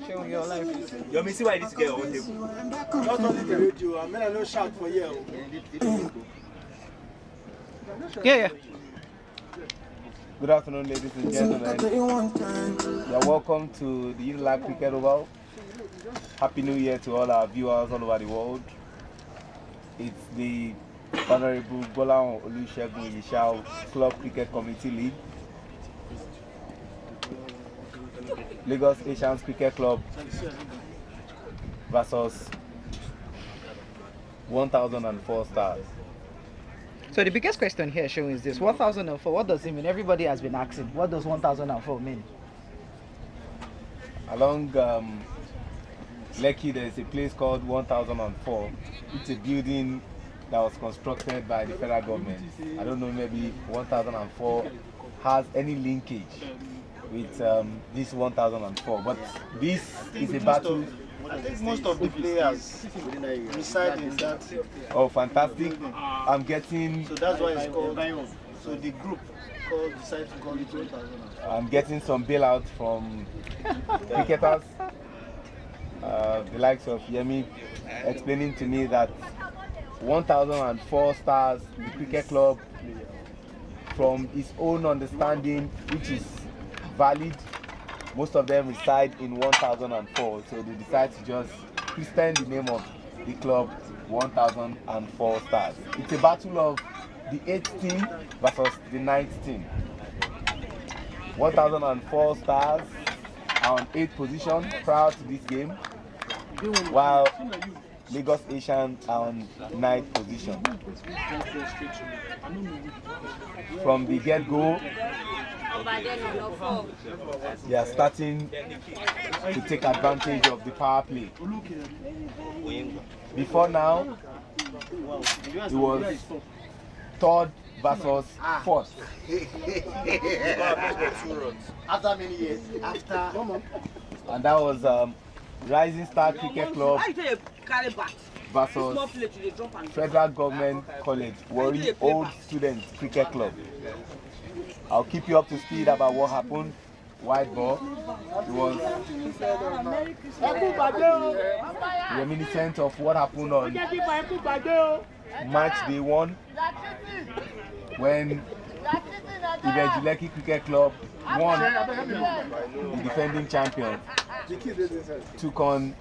Showing your life. You may see why this girl on table. Not only the radio, I mean I no shout for you. Yeah. Good afternoon, ladies and gentlemen. You're welcome to the LACC Cricket Oval. Happy New Year to all our viewers all over the world. It's the Honorable YISHAWU Club Cricket Committee League. Lagos Asians Cricket Club versus 1004 Stars. So the biggest question here, showing is this: 1004. What does it mean? Everybody has been asking. What does 1004 mean? Along LACC, there is a place called 1004. It's a building that was constructed by the federal government. I don't know, maybe 1004 has any linkage with this 1004, but this is a battle. I think most of the players reside in that. Oh, fantastic. I'm getting... So that's why it's called... So the group decided to call it 1000. I'm getting some bailout from cricketers. The likes of Yemi explaining to me that 1004 Stars, the cricket club, from its own understanding, which is valid, most of them reside in 1004, so they decide to just christen the name of the club 1004 Stars. It's a battle of the 8th team versus the 9th team. 1004 Stars are on 8th position prior to this game, while Lagos Asians are on 9th position. From the get-go, they are starting to take advantage of the power play. Before now, it was 3rd versus 4th. After many years, And that was Rising Star Cricket Club versus Federal Government College, Warri Old Students Cricket Club. I'll keep you up to speed about what happened. White ball. It was reminiscent of what happened on match day 1 when LACC Cricket Club won, the defending champion, took on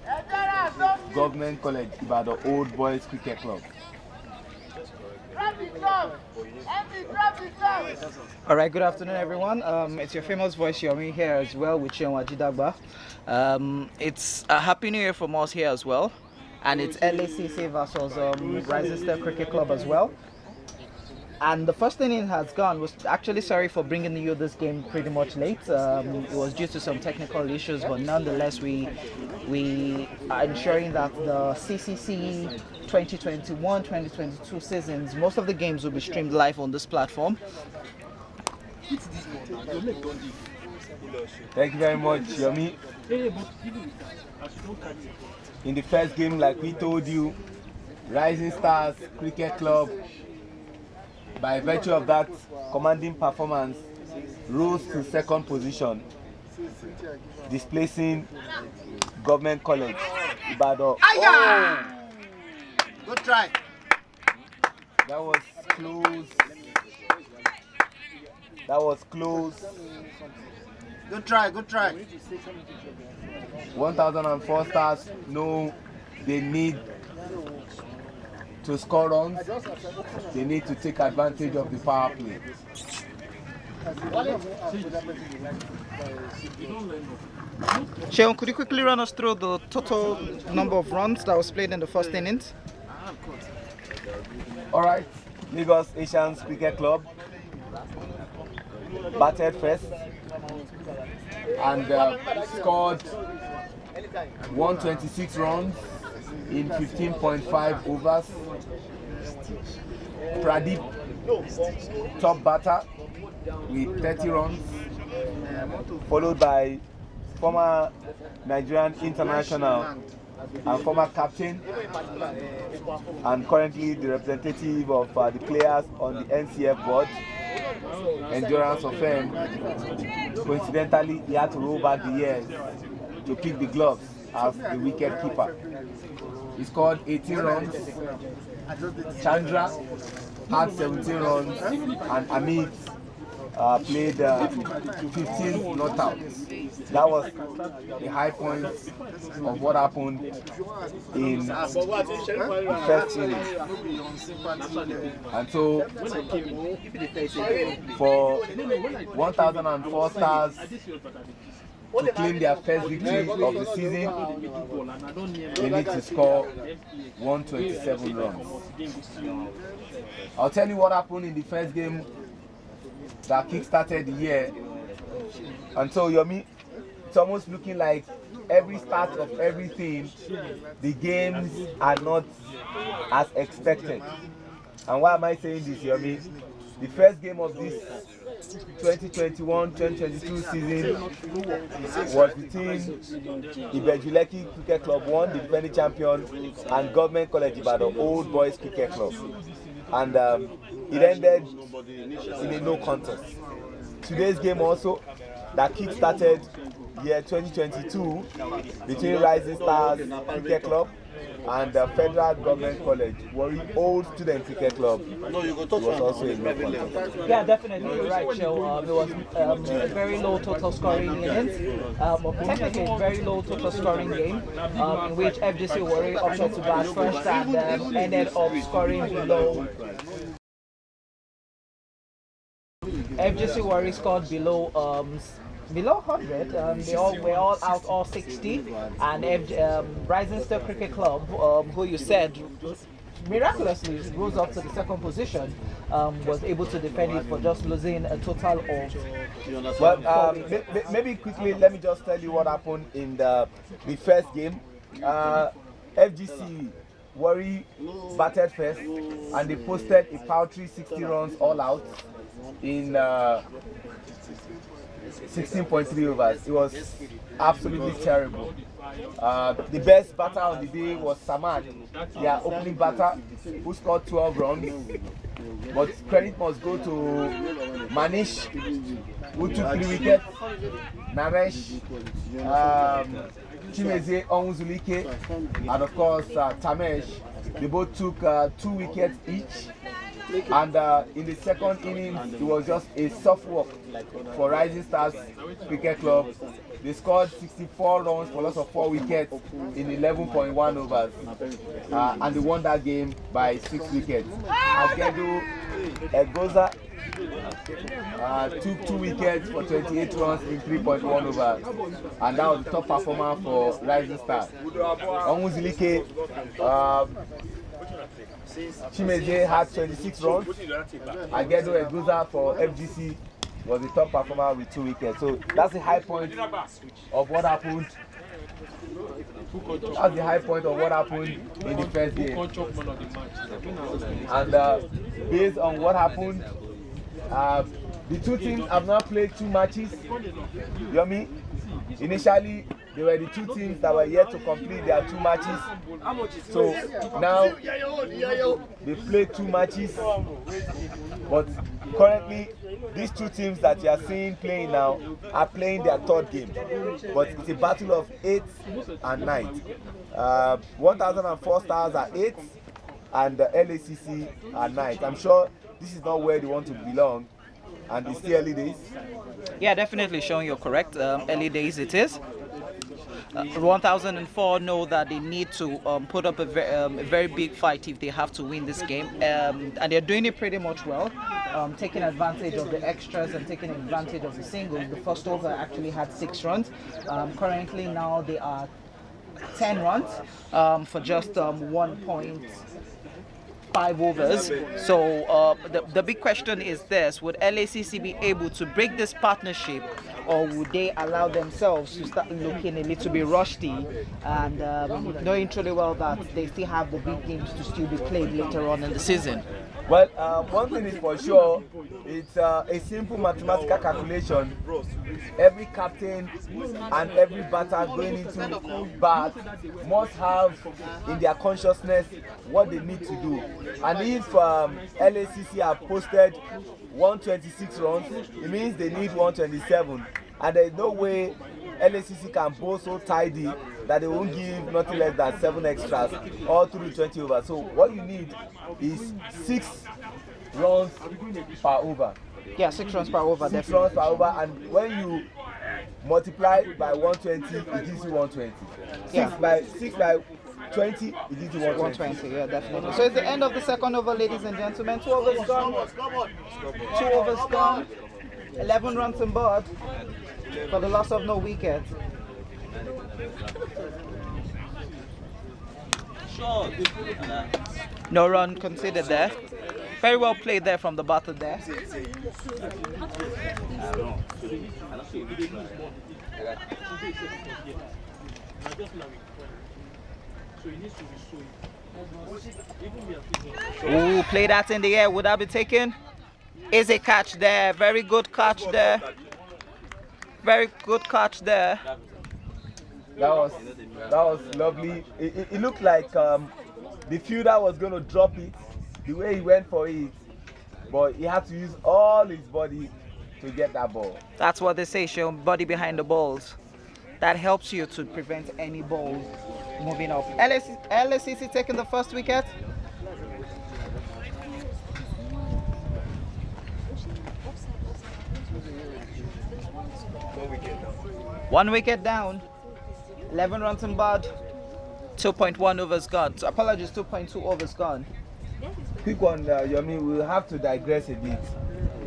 Government College Ibadan Old Boys Cricket Club. All right, good afternoon, everyone. It's your famous voice, Yomi, here as well with Shenwa Jidagba. It's a happy new year from us here as well. And it's LACC versus Rising Star Cricket Club as well. And the first inning has gone. Was actually sorry for bringing you this game pretty much late. It was due to some technical issues, but nonetheless, we are ensuring that the CCC 2021-2022 seasons, most of the games will be streamed live on this platform. Thank you very much, Yomi. In the first game, like we told you, Rising Stars Cricket Club, by virtue of that commanding performance, rose to 2nd position, displacing Government College Ibadan. Oh! Good try. That was close. That was close. Good try, good try. 1004 Stars know they need to score runs. They need to take advantage of the power play. Sheon, could you quickly run us through the total number of runs that was played in the first innings? All right, Lagos Asians Cricket Club batted first and scored 126 runs in 15.5 overs. Pradeep, top batter with 30 runs, followed by former Nigerian international and former captain and currently the representative of the players on the NCF board, Endurance of Fame. Coincidentally, he had to roll back the years to kick the gloves as the wicket keeper. He scored 18 runs. Chandra had 17 runs, and Amit played 15 not out. That was the high point of what happened in the first inning. And so, for 1,004 stars to claim their first victory of the season, they need to score 127 runs. I'll tell you what happened in the first game that kick-started the year. And so, Yomi, it's almost looking like every start of everything, the games are not as expected. And why am I saying this, Yomi? The first game of this 2021-2022 season was between LACC Cricket Club 1, the defending champion, and Government College Ibadan Old Boys Cricket Club. And it ended in a no contest. Today's game also, that kick-started year 2022 between Rising Stars Cricket Club and the Federal Government College, Warri Old Student Cricket Club. It was also a no contest. Yeah, definitely, you're right, Joe. It was a very low total scoring innings, technically a very low total scoring game, in which FGC Warri opted to bat first and ended up scoring below. FGC Warri scored below 100. They were all out, all 60, and Rising Star Cricket Club, who you said miraculously rose up to the second position, was able to defend it for just losing a total of. Well, maybe quickly, let me just tell you what happened in the first game. FGC Warri batted first, and they posted a paltry 60 runs all out in 16.3 overs. It was absolutely terrible. The best batter on the day was Samad, their opening batter, who scored 12 runs. But credit must go to Manish, who took 3 wickets, Naresh, Chimeze Onwuzulike, and of course Tamesh. They both took 2 wickets each. And in the second inning, it was just a soft walk for Rising Stars Cricket Club. They scored 64 runs for loss of 4 wickets in 11.1 overs. And they won that game by 6 wickets. Agedu Egoza took 2 wickets for 28 runs in 3.1 overs. And that was the top performer for Rising Stars. Onwuzulike, Chimeze had 26 runs. Agedo Eguza for FGC was the top performer with 2 wickets. So that's the high point of what happened. That's the high point of what happened in the first game. And based on what happened, the two teams have now played 2 matches. Yomi, initially they were the 2 teams that were yet to complete their 2 matches. So now they played 2 matches, but currently these 2 teams that you are seeing playing now are playing their 3rd game. But it's a battle of 8th and 9th. 1,004 stars are 8th and the LACC are 9th. I'm sure this is not where they want to belong, and it's still early days. Yeah, definitely, Sean, you're correct. Early days it is. 1,004 know that they need to put up a very big fight if they have to win this game, and they're doing it pretty much well, taking advantage of the extras and taking advantage of the singles. The first over actually had 6 runs. Currently now they are 10 runs for just 1.5 overs. So the big question is this: would LACC be able to break this partnership, or would they allow themselves to start looking a little bit rusty and knowing truly well that they still have the big games to still be played later on in the season? Well, one thing is for sure, it's a simple mathematical calculation. Every captain and every batter going into bat must have in their consciousness what they need to do. And if LACC have posted 126 runs, it means they need 127. and there is no way LACC can bowl so tidy that they won't give nothing less than 7 extras all through 20 overs. So what you need is 6 runs per over. Yeah, 6 runs per over. 6 runs per over, and when you multiply by 120, it gives you 120. Yeah. 6 by 20, it gives you 120, yeah, definitely. So it's the end of the second over, ladies and gentlemen. 2 overs gone. 2 overs gone. 11 runs on board for the loss of no wicket. No run considered there. Very well played there from the batter there. Ooh, play that in the air. Would that be taken? Is a catch there. Very good catch there. Very good catch there. That was lovely. It looked like the fielder was going to drop it the way he went for it, but he had to use all his body to get that ball. That's what they say, show body behind the balls. That helps you to prevent any ball moving off. LACC taking the first wicket. One wicket down. 11 runs on board. 2.1 overs gone. So apologies, 2.2 overs gone. Quick one, Yomi, we'll have to digress a bit.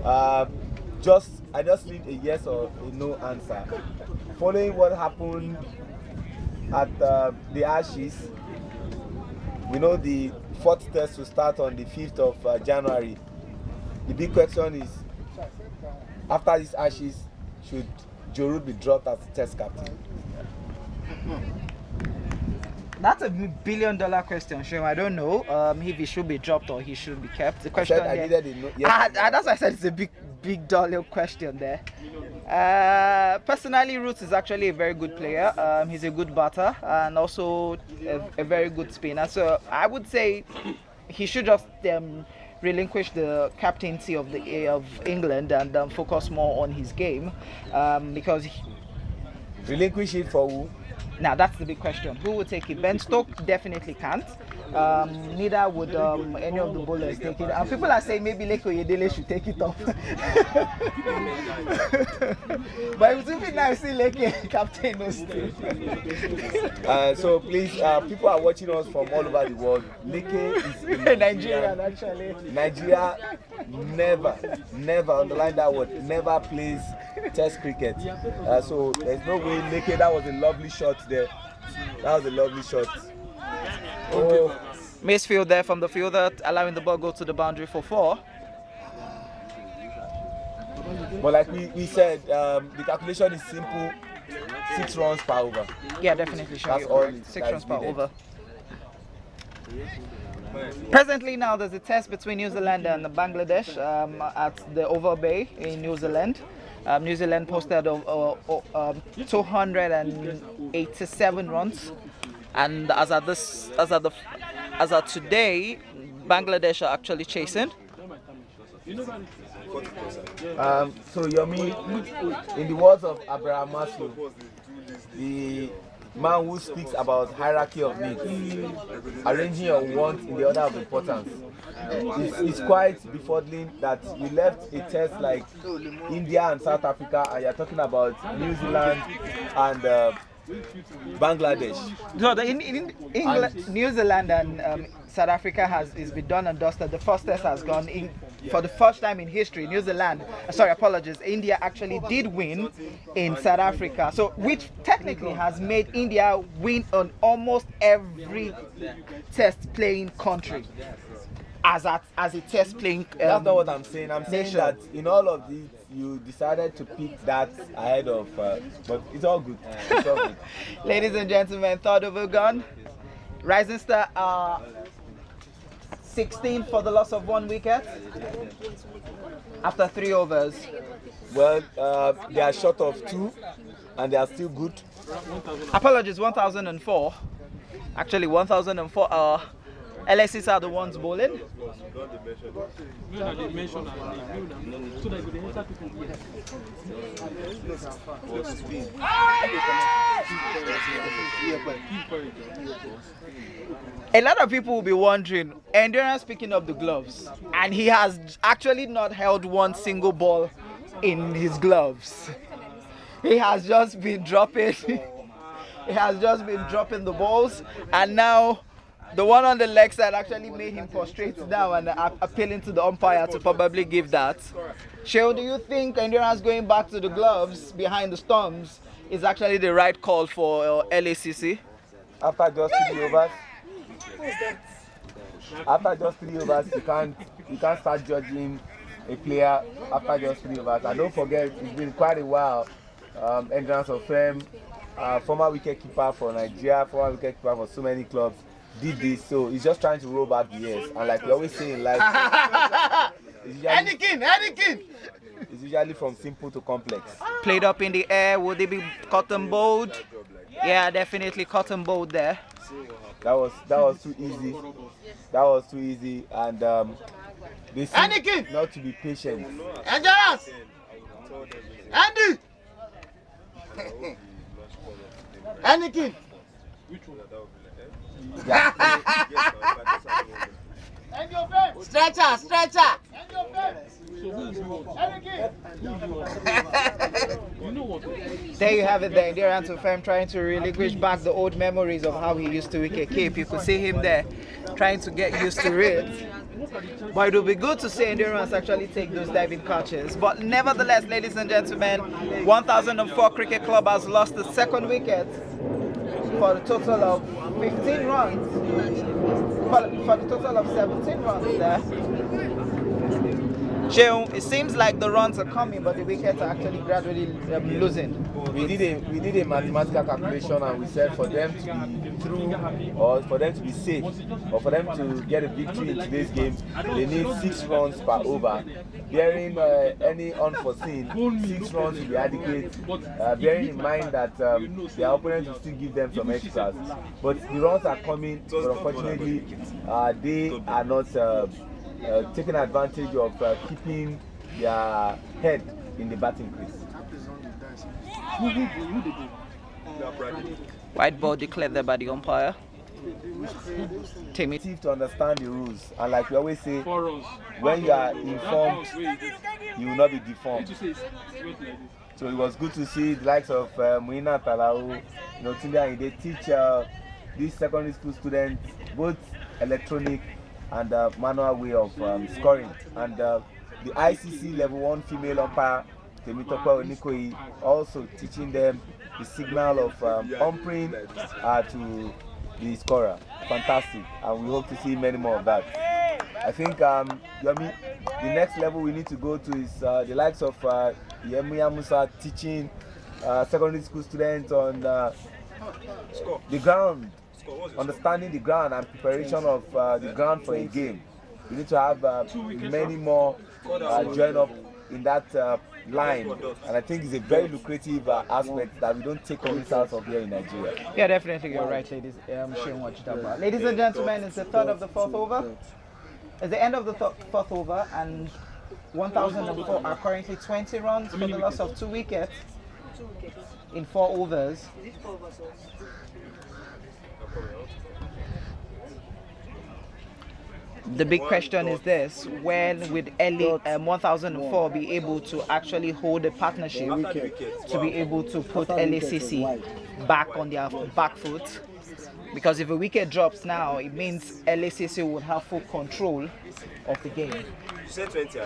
I just need a yes or a no answer. Following what happened at the Ashes, we know the 4th test will start on the 5th of January. The big question is, after these Ashes, should Joe Root be dropped as the test captain? That's a $1 billion question, Shem. I don't know if he should be dropped or he should be kept. The question that's why I said it's a big dollar question there. Personally, Roots is actually a very good player. He's a good batter and also a very good spinner. So I would say he should just relinquish the captaincy of England and focus more on his game because. Relinquish it for who? Now that's the big question. Who would take it? Ben Stokes definitely can't. Neither would any of the bowlers take it. And people are saying maybe Leko Yedele should take it off. But it would be nice to see Leke captain no stay. So please, people are watching us from all over the world. Leke is Nigerian actually. Nigeria never underline that word. Never plays Test cricket. So there's no way Leke. That was a lovely shot there. That was a lovely shot. Oh. Misfield there from the fielder, allowing the ball go to the boundary for 4. But like we said, the calculation is simple: 6 runs per over. Yeah, definitely. That's all. 6 runs per over. Presently now there's a test between New Zealand and Bangladesh at the Oval Bay in New Zealand. New Zealand posted 287 runs, and as of today, Bangladesh are actually chasing. So Yomi, in the words of Abraham Maslow, the man who speaks about hierarchy of needs, arranging your wants in the order of importance, it's quite befuddling that you left a test like India and South Africa and you're talking about New Zealand and Bangladesh. So in England, New Zealand and South Africa is been done and dusted. The first test has gone in for the first time in history. New Zealand, India actually did win in South Africa. So which technically has made India win on almost every test playing country. As a test playing that's not what I'm saying. I'm saying nation. that in all of these you decided to pick that ahead of but it's all good. It's all good. Ladies and gentlemen, third over gone. Rising Star 16 for the loss of 1 wicket after 3 overs. Well, they are short of 2 and they are still good. Apologies, 1004. Actually 1004. LACC are the ones bowling. A lot of people will be wondering, Endurance picking up the gloves, and he has actually not held one single ball in his gloves. He has just been dropping. He has just been dropping the balls, and now the one on the leg side actually made him prostrate down and appealing to the umpire to probably give that. Sheo, do you think Endurance going back to the gloves behind the stumps is actually the right call for LACC? After just 3 overs, you can't start judging a player after just 3 overs. And don't forget, it's been quite a while. Endurance of Fame, former wicketkeeper for Nigeria, former wicketkeeper for so many clubs, did this. So he's just trying to roll back the years. And like we always say in life, it's usually from simple to complex. Played up in the air, would they be cotton bowled? Yeah, definitely cotton bowled there. That was too easy. That was too easy, and they seem not to be patient. Endurance! Andy! Anakin! Stretcher! There you have it, the Endurance of Fame trying to relinquish back the old memories of how he used to wicket keep. You could see him there trying to get used to it. But it would be good to see Endurance actually take those diving catches. But nevertheless, ladies and gentlemen, 1004 Cricket Club has lost the second wicket for the total of 15 runs. For the total of 17 runs there. Sheo, it seems like the runs are coming, but the wickets are actually gradually losing. We did a mathematical calculation, and we said for them to be through, or for them to be safe, or for them to get a victory in today's game, they need 6 runs per over. Bearing any unforeseen, 6 runs will be adequate. Bearing in mind that their opponents will still give them some extras. But the runs are coming, but unfortunately, they are not taking advantage of keeping their head in the batting crease. White ball declared there by the umpire. Timmy. To understand the rules, and like we always say, when you are informed, you will not be deformed. So it was good to see the likes of Muina Talau, Tunde, they teach these secondary school students both electronic and manual way of scoring. And the ICC level 1 female umpire, Temitope Onikoi, also teaching them the signal of umpiring to the scorer. Fantastic, and we hope to see many more of that. I think Yomi, the next level we need to go to is the likes of Yemu Musa teaching secondary school students on the ground, understanding the ground and preparation of the ground for a game. We need to have many more join up in that line, and I think it's a very lucrative aspect that we don't take on out of here in Nigeria. Yeah, definitely, you're right, ladies. Ladies and gentlemen, it's the third of the fourth over. It's the end of the fourth over, and 1004 are currently 20 runs for the loss of 2 wickets in 4 overs. The big question is this: when would 1004 be able to actually hold a partnership to be able to put LACC back on their back foot? Because if a wicket drops now, it means LACC would have full control of the game. You said 20.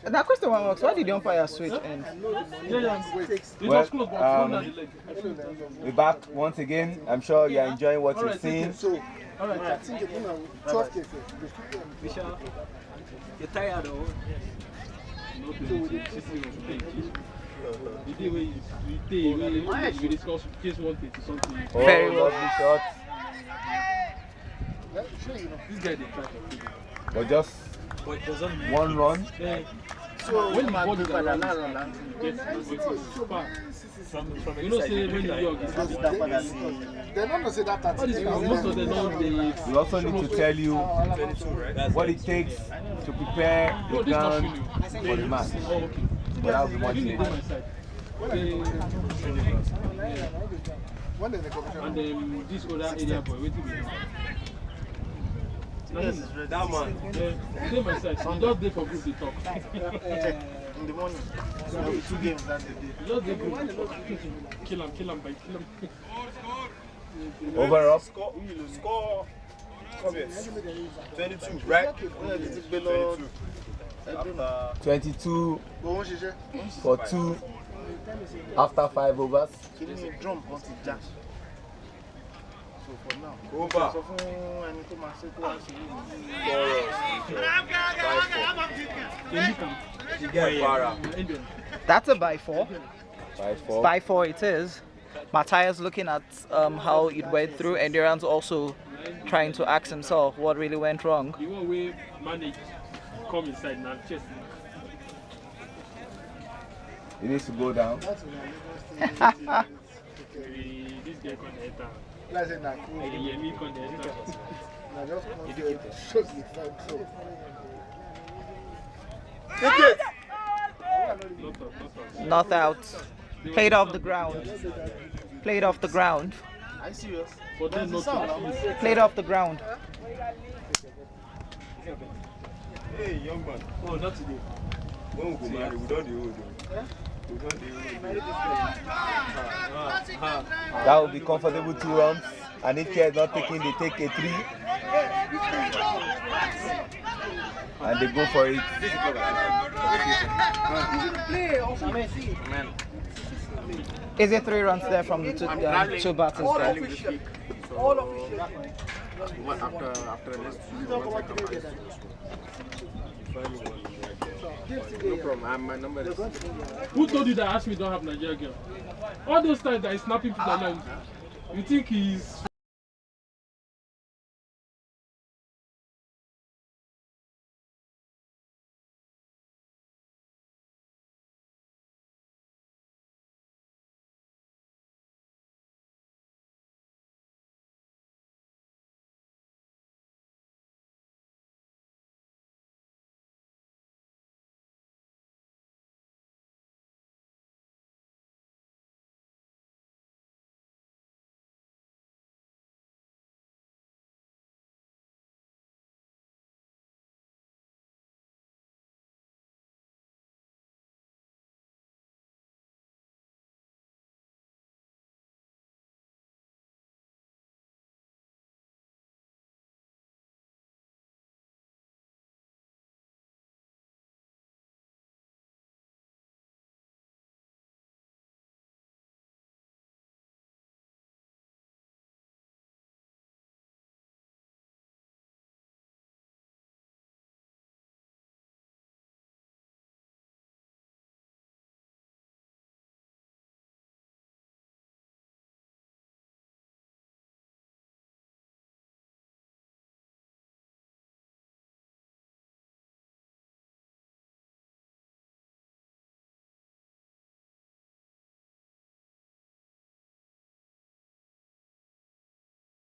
That question works. Why did the umpire switch in? Well, we're back once again. I'm sure you're enjoying what you're seeing. All right, I think you're going to 12 cases. You're tired, oh? The day we discuss case 130 something. Very well. Lovely shot. This guy they try to kill him. But just one run. So When the man ball do is by the around, land, you get you know, say when New York is they don't know say that all these people, most of them know they. We also need to tell you what it takes to prepare the ground for the match. Oh, okay. But I'll be watching Didn't go it. my side. When they commission. And this other area boy, waiting me. That man. Yeah, stay my side. So just day for group they talk. In the morning. So there'll be 2 games that day. Just day group. Kill him, by kill him. Over up. Score. 22, right? 22 But when she say, for 2 after 5 overs. she didn't drum until Jack. So for now. Over. So for any to my say, go and see You get para. That's a by 4. 5-4. By 4 it is. Matthias looking at how it went through, and Duran's also trying to ask himself what really went wrong. The one way manage come inside now, chest. It needs to go down. This guy can enter. Let's say that. Yeah, me can enter. I just want to shows the fact. So. Not out. Played off the ground. Played off the ground. Are you serious? But then not to. Played off the ground. Hey, young man. Oh, not today. When we go marry, we don't do it. We don't do it. That will be comfortable 2 runs. And if care is not taking, they take a 3. And they go for it. Is it 3 runs there from the 2 batters there? All official. After the next 2 no problem. My number is. Who told you that Ashmi don't have Nigeria girl? All those times that he's snapping people around, you think he's.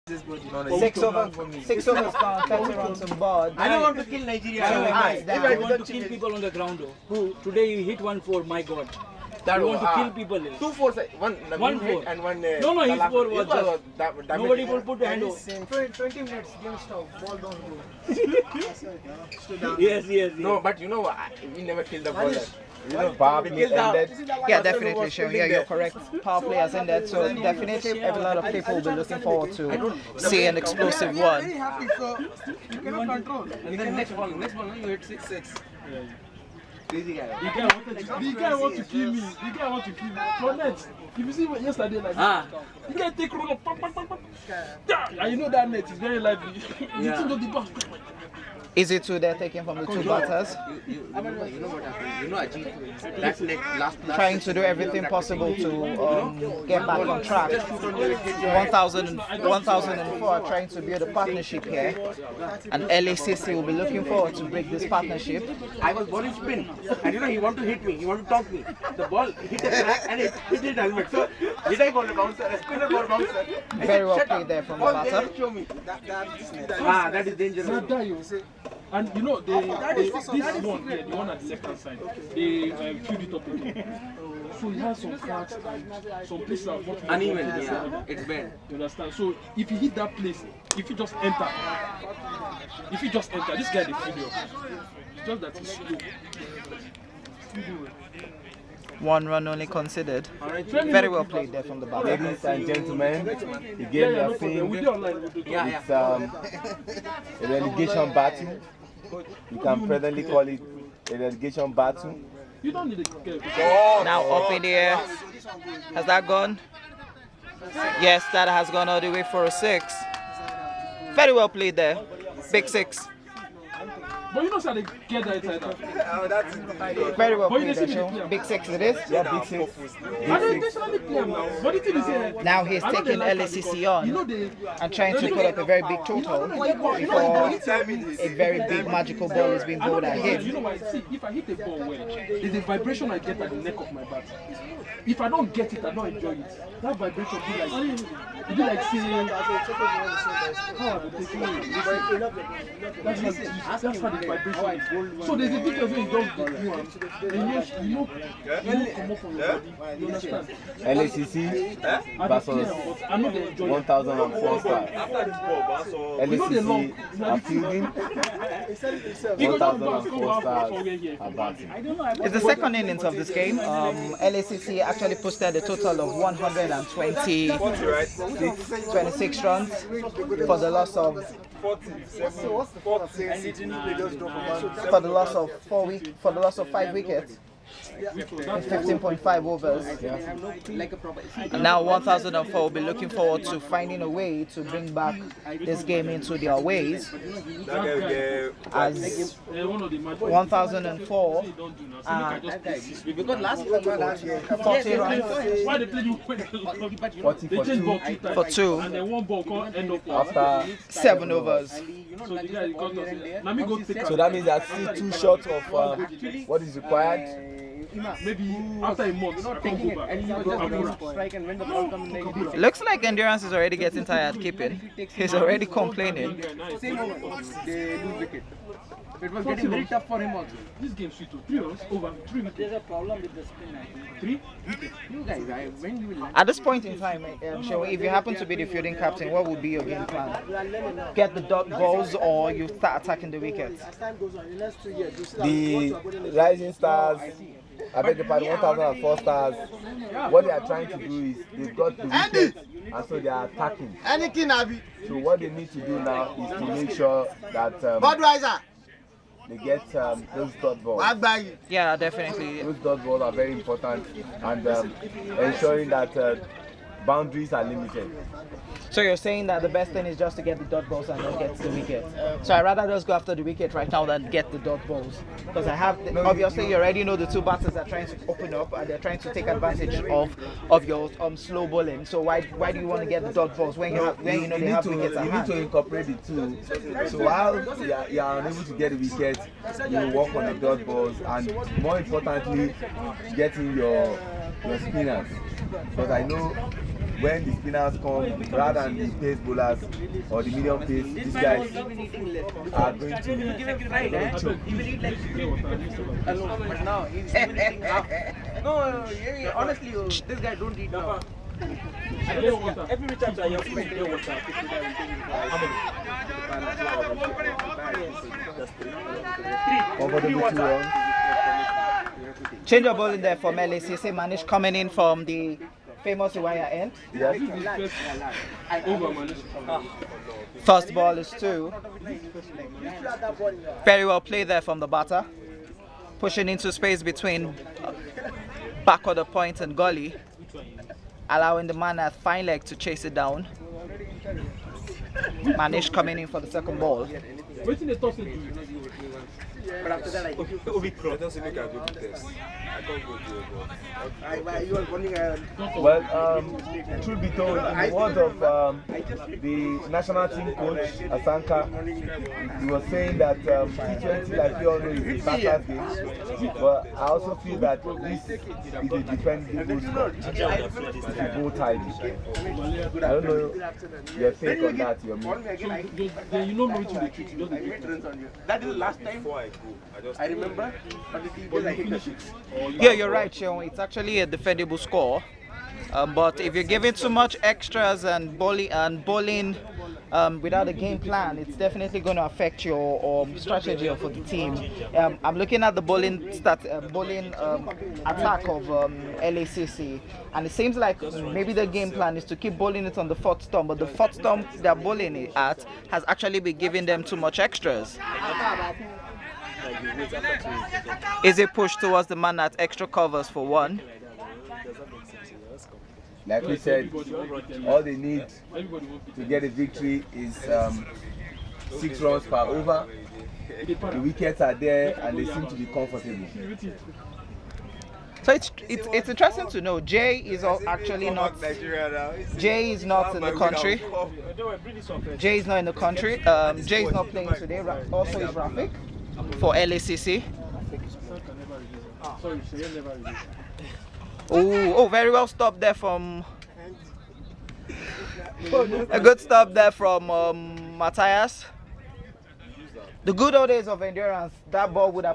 Six overs gone, 30 runs on board. I don't want to kill Nigeria. I want to kill people on the ground. Who today you hit 1-4, my God. You want to kill people. 2 4s, one 1-4 and one. No, his 4 was just. Nobody will put a hand over. 20 minutes, game stop, ball don't go. Yes. No, but you know what? We never killed the bowler. Power play ended. Yeah, definitely, Sean. Yeah, you're correct. Power play has ended, so definitely a lot of people will be looking forward to see an explosive one. And then next ball, you hit 6. Crazy guy. The guy want to kill me. The guy want to kill me. For net, if you see yesterday like the guy take roll, and you know that net is very lively. The thing of the back. Is it two they're taking from the two batters? You know what happened? You know Ajit, that net last Trying to do everything possible to get back on track. 1004 are trying to build a partnership here, and LACC will be looking forward to break this partnership. I was bowling spin, and you know he want to hit me, he want to talk me. The ball hit the track and it hit his helmet. So did I call a bouncer? A spinner called bouncer. Very well played there from the batter. Show me. That is dangerous. And you know, this one here, the one at the left hand side, they filled it up again. So he has some cracks and some places are not uneven. Yeah, it's bad. You understand? So if he hit that place, if he just enter, this guy they fill you up. It's just that he's slow. One run only considered. Very well played there from the batter. Ladies and gentlemen, the game we are seeing, it's a relegation battle. You can presently call it a relegation battle. You don't need to get Now up in the air. Has that gone? Yes, that has gone all the way for a 6. Very well played there. Big 6. But you know, so they get that inside out. Very well played there, Sean. Big 6 it is. Yeah, big 6. I don't intentionally play him now. But the thing is, Now he's taking LACC on and trying to put up a very big total before a very big magical ball is being bowled at You him. know why? See, if I hit the ball well, there's a vibration I get at the neck of my bat. If I don't get it, I don't enjoy it. That vibration be like saying, how are they taking it? That's how the vibration is. So there's a difference when you don't do one, and you know come up from your body. You understand? LACC versus I'm not enjoying 1004 stars. LACC are fielding, 1004 stars are batting. It's the second innings of this game. LACC actually posted a total of 126 runs for the loss of 5 wickets. 15.5 overs. And now 1004 will be looking forward to finding a way to bring back this game into their ways, as 1004 Because last 40 runs why they play you 40 they change ball 2 times for 2 and then one ball can't end up after. 7 overs. so the guy got us. Let me go take So that means that still 2 short of what is required. maybe after a month I can't go back. It looks like Endurance is already getting tired keeping. He's already complaining. same over, they lose wicket. It was getting very tough for him also. This game sweet 3 runs over 3 wickets. There's a problem with the spin. 3 You guys, when you will land. At this point in time, Shewa, if you happen to be the fielding captain, what would be your game plan? Get the dot balls or you start attacking the wickets? The Rising Stars, I beg your pardon, 1004 stars, what they are trying to do is they've got the wickets and so they are attacking. So what they need to do now is to make sure that they get those dot balls. Yeah, definitely. Those dot balls are very important, and ensuring that boundaries are limited. So you're saying that the best thing is just to get the dot balls and then get the wicket. So I'd rather just go after the wicket right now than get the dot balls. Because I have, obviously you already know the two batters are trying to open up and they're trying to take advantage of your slow bowling. So why do you want to get the dot balls when you know they have wickets at You need hand? to incorporate the two. So while you are unable to get the wicket, you will work on the dot balls and more importantly, getting your spinners. Because I know when the spinners come, rather than the pace bowlers or the medium pace, these guys are going to choke. But now he's eating half. No, honestly, this guy don't eat now. Every time I have food, water. Comfortable 2 runs. Change of ball in there from LACC. Manish coming in from the famous wire end. Yes. Over Manish. First ball is 2. Very well played there from the batter. Pushing into space between back of the point and gully, allowing the man at fine leg to chase it down. Manish coming in for the second ball. Waiting the toss it. But after that, like, Let us see make I do the test. I can't go do it. you are running Well, truth be told, in the words of the national team coach, Asanka, he was saying that T20, like you all know, is a battler's game. But I also feel that this is a defendable score. It's a goal tidy. I don't know your take on that, your move. You know what to treat, you That is the last time Before I go, I remember. But the thing is, I hate that. Yeah, you're right, Sean. It's actually a defendable score. But if you're giving too much extras and bowling without a game plan, it's definitely going to affect your strategy for the team. I'm looking at the bowling attack of LACC, and it seems like maybe the game plan is to keep bowling it on the 4th stump, but the 4th stump they're bowling it at has actually been giving them too much extras. Is it pushed towards the man at extra covers for 1? Like we said, all they need to get a victory is 6 runs per over. The wickets are there and they seem to be comfortable. So it's interesting to know Jay is actually not. Jay is not in the country. Jay is not in the country. Jay is not playing today. Also is Rafik for LACC. Oh, very well stopped there from. A good stop there from Matthias. The good old days of endurance, that ball would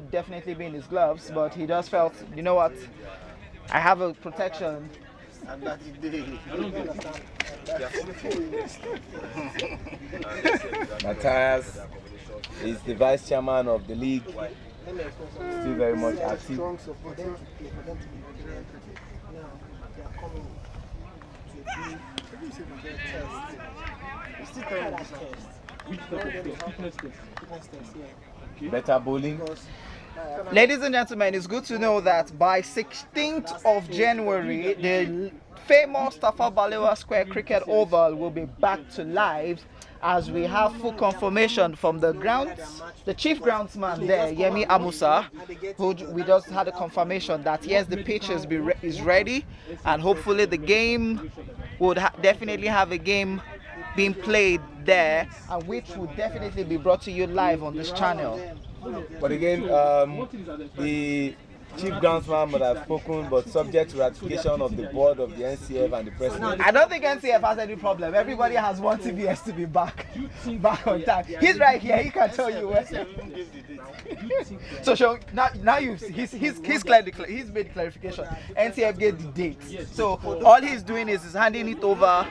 definitely be in his gloves, but he just felt, you know what, I have a protection. And that is the Matthias is the vice chairman of the league, still very much active. strong support for them to play. It's still trying to test. Which type of test? Fitness test. Better bowling. Ladies and gentlemen, it's good to know that by 16th of January, the famous Tafawa Balewa Square Cricket Oval will be back to live as we have full confirmation from the chief groundsman there, Yemi Amusa, who we just had a confirmation that yes, the pitch is ready, and hopefully the game would definitely have a game being played there, and which will definitely be brought to you live on this channel. But again, the chief groundsman would have spoken, but subject to ratification of the board of the NCF and the president. I don't think NCF has any problem. Everybody has one TBS to be back on time. He's right here. He can tell you where. So Sean, now he's made the clarification. NCF gave the date. So all he's doing is handing it over.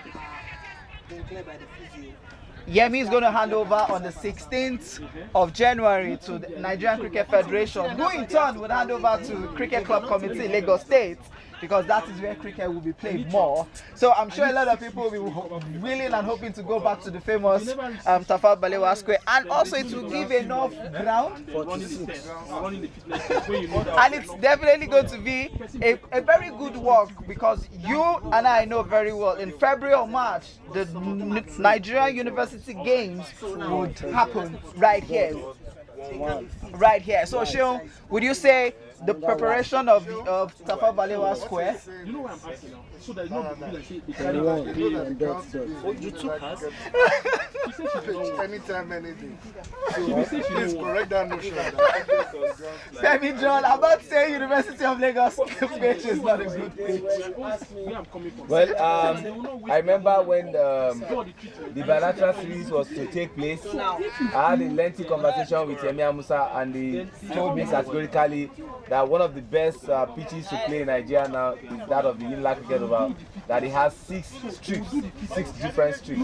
Yemi is going to hand over on the 16th of January to the Nigerian Cricket Federation, who in turn would hand over to Cricket Club Committee, Lagos State, because that is where cricket will be played more. So I'm sure a lot of people will be willing and hoping to go back to the famous Tafawa Balewa Square, and also it will give enough ground. And it's definitely going to be a very good work, because you and I know very well in February or March the Nigerian University Games would happen right here. So Sean, would you say the preparation of Tafawa Balewa Square? You know what I'm asking now? So there's no people that say You took us? Anytime, anything. Please correct that notion. Femi John, I'm about to say University of Lagos pitch is not a good pitch. Well, I remember when the bilateral series was to take place, I had a lengthy conversation with Yemi Amusa, and they told me categorically that one of the best pitches to play in Nigeria now is that of the LACC cricket oval. That it has 6 strips, 6 different strips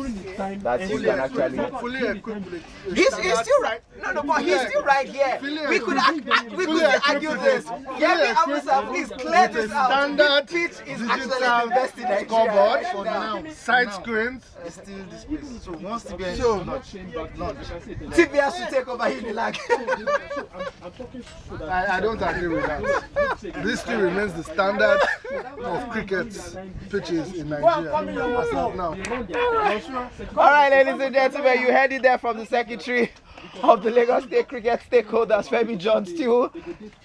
that you can actually. Fully equipped with He's still right. No, but he's still right here. We could argue this. Yeah, Amusa, please clear this out. standard This pitch is actually digital the best in Nigeria scoreboard right for now. now. Side screens is still displayed. So once the bench is not TV has to take over Unilag. I don't agree with that. This still remains the standard of cricket pitches in Nigeria as of now. All right, ladies and gentlemen, you heard it there from the secretary of the Lagos State Cricket Stakeholders, Femi John, still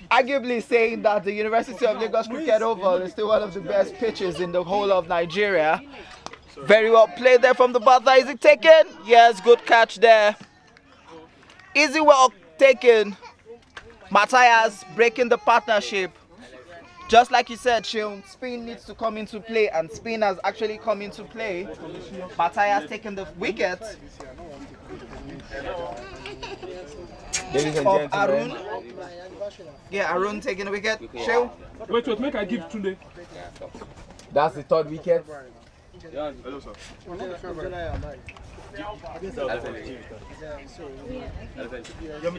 arguably saying that the University of Lagos Cricket Oval is still one of the best pitches in the whole of Nigeria. Very well played there from the batter. Is it taken? Yes, good catch there. Is it well taken? Matthias breaking the partnership. Just like you said, Sean, spin needs to come into play, and spin has actually come into play. Matthias taking the wicket Ladies and of gentlemen, Arun. Yeah, Arun taking the wicket. Sean. Wait, make I give Tunde. that's the 3rd wicket.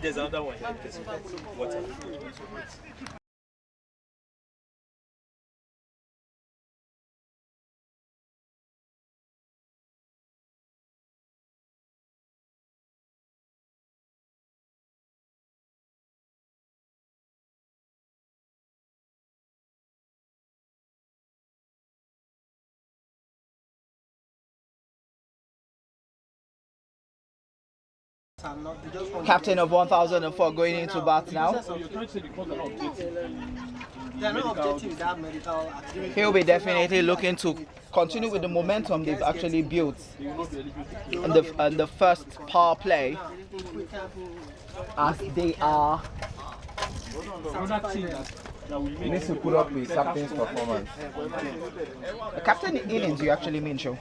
There's another one. Water. Captain of 1004 going into bat now. So you're trying to say because they're not objective. They are not objective without medical activity. He'll be definitely looking to continue with the momentum they've actually built in the first power play, as they are. Another thing that we He make needs to put up his captain's performance. The captain innings, you actually mean, Show?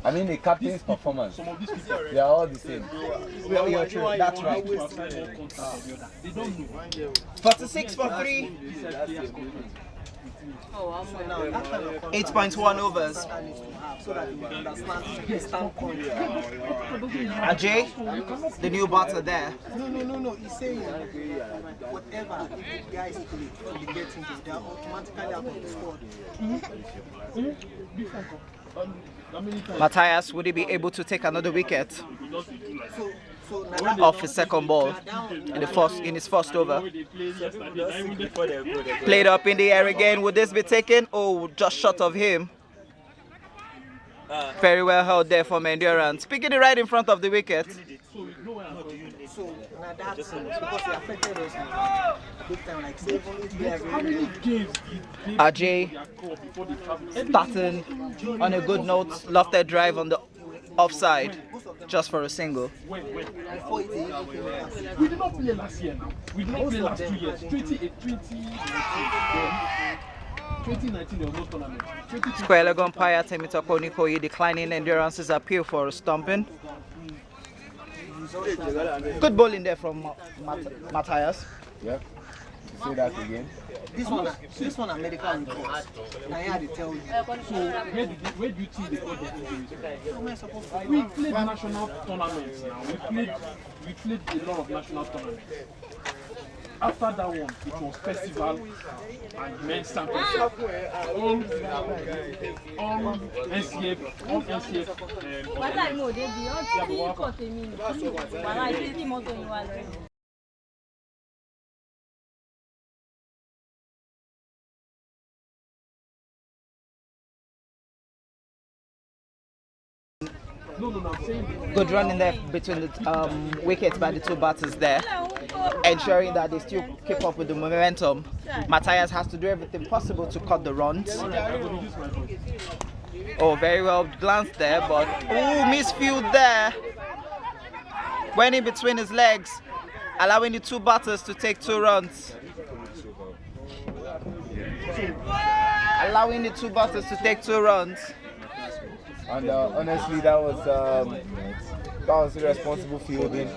I mean the captain's performance. some of these people They are all the same. Well, you're true. That's right. to assign more contract than the other. They don't know. 46 for 3, 8.1 overs. So that you understand the standpoint. Ajay, the new batter there. No. He's saying whatever the guys play to get into, they are automatically out of the squad. Matthias, would he be able to take another wicket So off his second ball in his first over? Played up in the air again. Would this be taken? Oh, just short of him. Very well held there from Endurance. Picking it right in front of the wicket. So now that's because they affected us big time, like 7-8 years. How many games did Ajay before they travel? starting on a good note, lofted drive on the offside, just for a single. When? Before it even We did not play last year now. We did not play last 2 years. 2019 there was no tournament. Square leg umpire Temitoko Nikoyi declining Endurance's appeal for stumping. Good ball in there from Matthias. Yep. Say that again. This one are medical reports. Now here they tell you. So where do you think they got the injuries? We played national tournaments now. We played a lot of national tournaments. After that one, it was festival and men's championship. All NCF. Wàhálà ìmọ̀ òde bí ọ́ tí kò tèmi nù. Wàhálà ìdí tí mọ́tò yìí wà lọ́yìn. No, I'm saying Good run in there between the wickets by the two batters there, ensuring that they still keep up with the momentum. Matthias has to do everything possible to cut the runs. Oh, very well glanced there, but oh, misfield there. Went in between his legs, allowing the two batters to take 2 runs. Allowing the two batters to take 2 runs. And honestly, that was irresponsible fielding.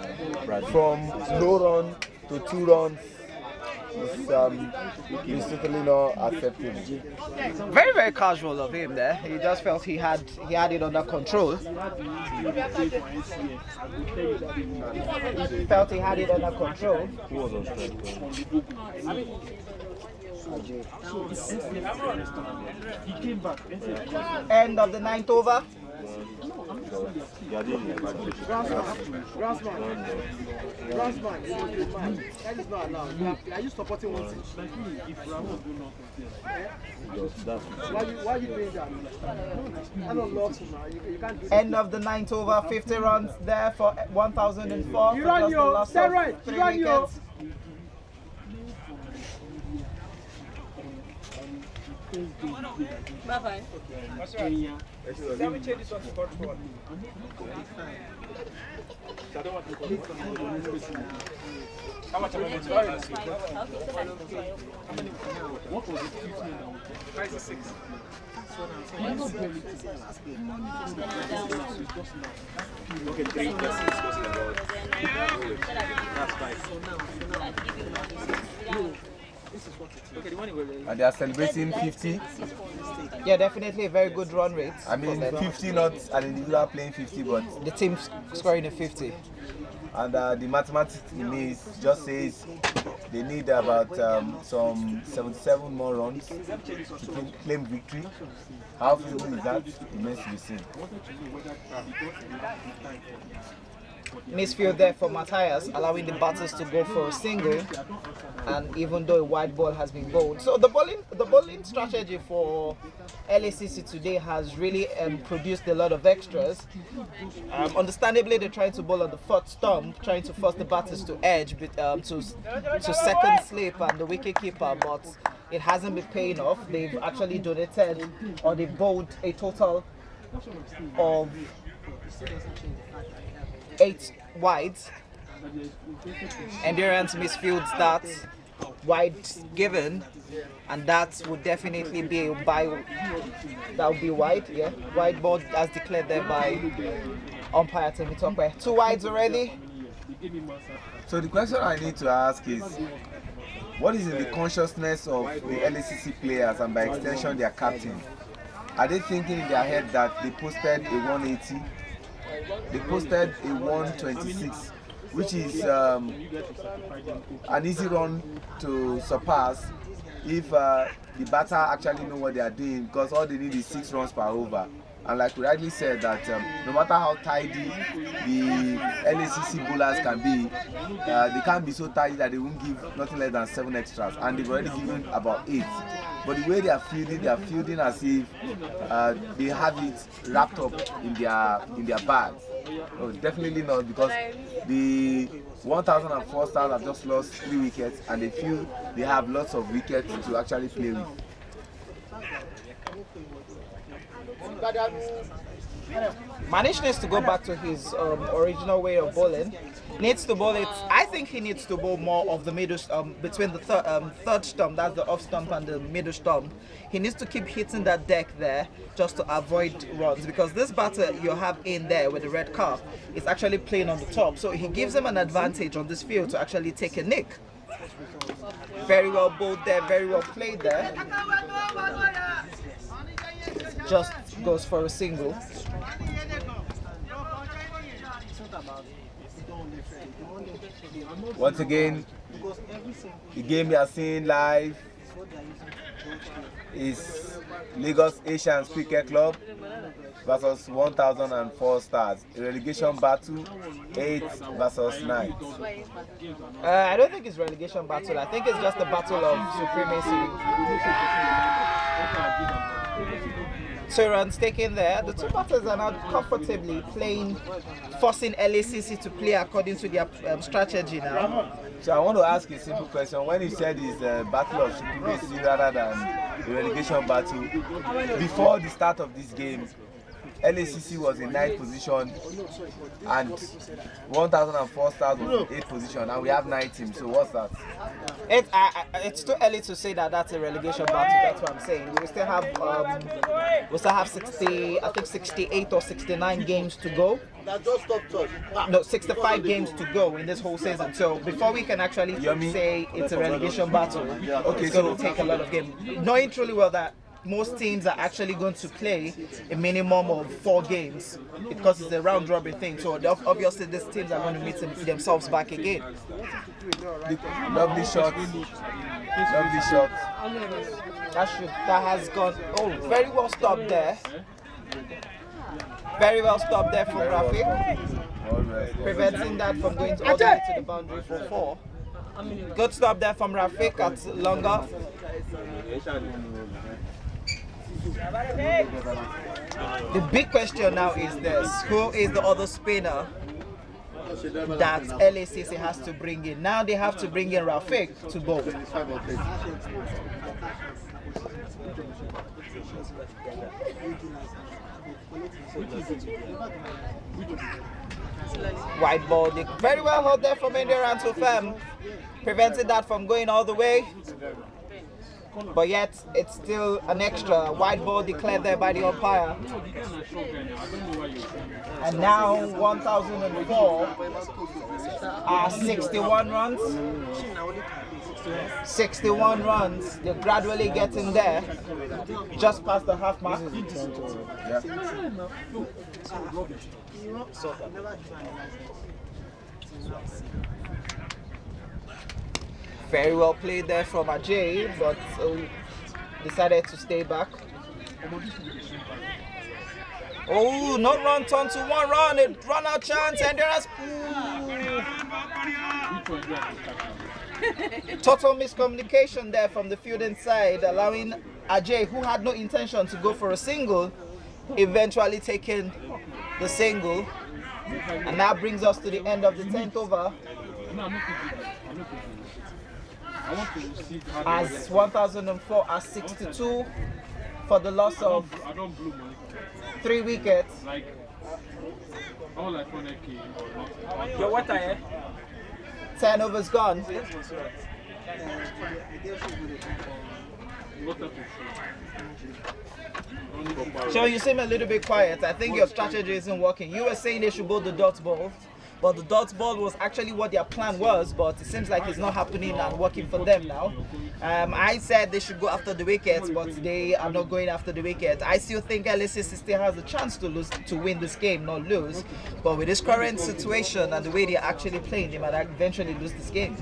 From no run to 2 runs It's totally not acceptable. Very, very casual of him there. He just felt he had it under control. Felt he had it under control. Who was on strike? He came back. End of the 9th over. Are you supporting one team? Why are you doing that? I don't love you, man. You can't do that. End of the 9th over. 50 runs there for 1,004. You run your, stand right. You run your. Bye-bye. Let me change this one to court one. How much am I going to buy? What was it? 96. Okay, 3 plus 6 was about. That's fine. And they are celebrating 50. Yeah, definitely a very good run rate. I mean, 50 not an individual playing 50, but The team scoring a 50. and the mathematics in me just says they need about some 77 more runs to claim victory. How feasible is that? Remains to be seen. Misfield there for Matthias, allowing the batters to go for a single, and even though a wide ball has been bowled. So the bowling strategy for LACC today has really produced a lot of extras. Understandably, they're trying to bowl on the fourth stump, trying to force the batters to edge to second slip and the wicketkeeper, but it hasn't been paying off. They've actually donated, or they've bowled a total of 8 wides. Endurance misfields that wide given, and that would definitely be a that would be wide, yeah. Wide ball as declared there by umpire Temitokwe. 2 wides already. So the question I need to ask is, what is in the consciousness of the LACC players and by extension their captain? Are they thinking in their head that they posted a 180? They posted a 126, which is an easy run to surpass if the batter actually know what they are doing, because all they need is 6 runs per over. And like we rightly said, that no matter how tidy the LACC bowlers can be, they can't be so tidy that they won't give nothing less than 7 extras, and they've already given about 8. But the way they are fielding as if they have it wrapped up in their bags. No, definitely not, because the 1,004 stars have just lost 3 wickets, and they feel they have lots of wickets to actually play with. Manish needs to go back to his original way of bowling. Needs to bowl it. I think he needs to bowl more of the middle, between the third stump, that's the off stump, and the middle stump. He needs to keep hitting that deck there just to avoid runs, because this batter you have in there with the red cap is actually playing on the top. So he gives him an advantage on this field to actually take a nick. Very well bowled there, very well played there. Just goes for a single. Once again, the game you are seeing live is Lagos Asians Cricket Club versus 1,004 stars. A relegation battle, 8 versus 9. I don't think it's relegation battle. I think it's just a battle of supremacy. 2 runs taken there. The 2 batters are now comfortably playing, forcing LACC to play according to their strategy now. So I want to ask a simple question. When you said it's a battle of supremacy rather than a relegation battle, before the start of this game, LACC was in 9th position and 1004 stars was in 8th position, and we have 9 teams. So what's that? It's too early to say that that's a relegation battle. That's what I'm saying. We still have 68 or 69 games to go. No, 65 games to go in this whole season. So before we can actually say it's a relegation battle, it's going to take a lot of games. Knowing truly well that most teams are actually going to play a minimum of 4 games because it's a round robin thing. So obviously these teams are going to meet themselves back again. Lovely shot. Lovely shot. That has gone. Oh, very well stopped there. Very well stopped there from Rafik, preventing that from going all the way to the boundary for 4. Good stop there from Rafik at longer. The big question now is this: who is the other spinner that LACC has to bring in? Now they have to bring in Rafik to bowl. White ball, very well held there from ENGR to Fem, prevented that from going all the way. But yet, it's still an extra white ball declared there by the umpire. And now 1004 are 61 runs. 61 runs. They're gradually getting there, just past the half mark. Very well played there from Ajay, but decided to stay back. Oh, not run turn to 1 run, a run out chance, and there's total miscommunication there from the fielding side, allowing Ajay, who had no intention to go for a single, eventually taking the single. And that brings us to the end of the 10th over. As 1004 as 62 for the loss of 3 wickets. Your water, eh? 10 overs gone. So you seem a little bit quiet. I think your strategy isn't working. You were saying they should bowl the dot ball, but the dot ball was actually what their plan was, but it seems like it's not happening and working for them now. I said they should go after the wickets, but they are not going after the wickets. I still think LACC still has a chance to win this game, not lose. But with this current situation and the way they're actually playing, they might eventually lose this game.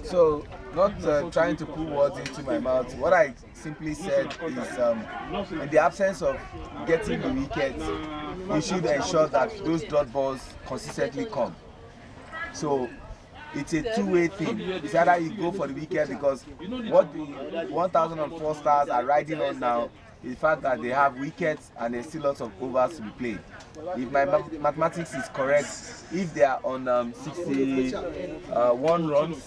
So, not trying to put words into my mouth, what I simply said is in the absence of getting the wickets, you should ensure that those dot balls consistently come. So it's a two-way thing. It's either you go for the wicket, because what the 1004 stars are riding on now is the fact that they have wickets and there's still lots of overs to be played. If my mathematics is correct, if they are on 61 runs,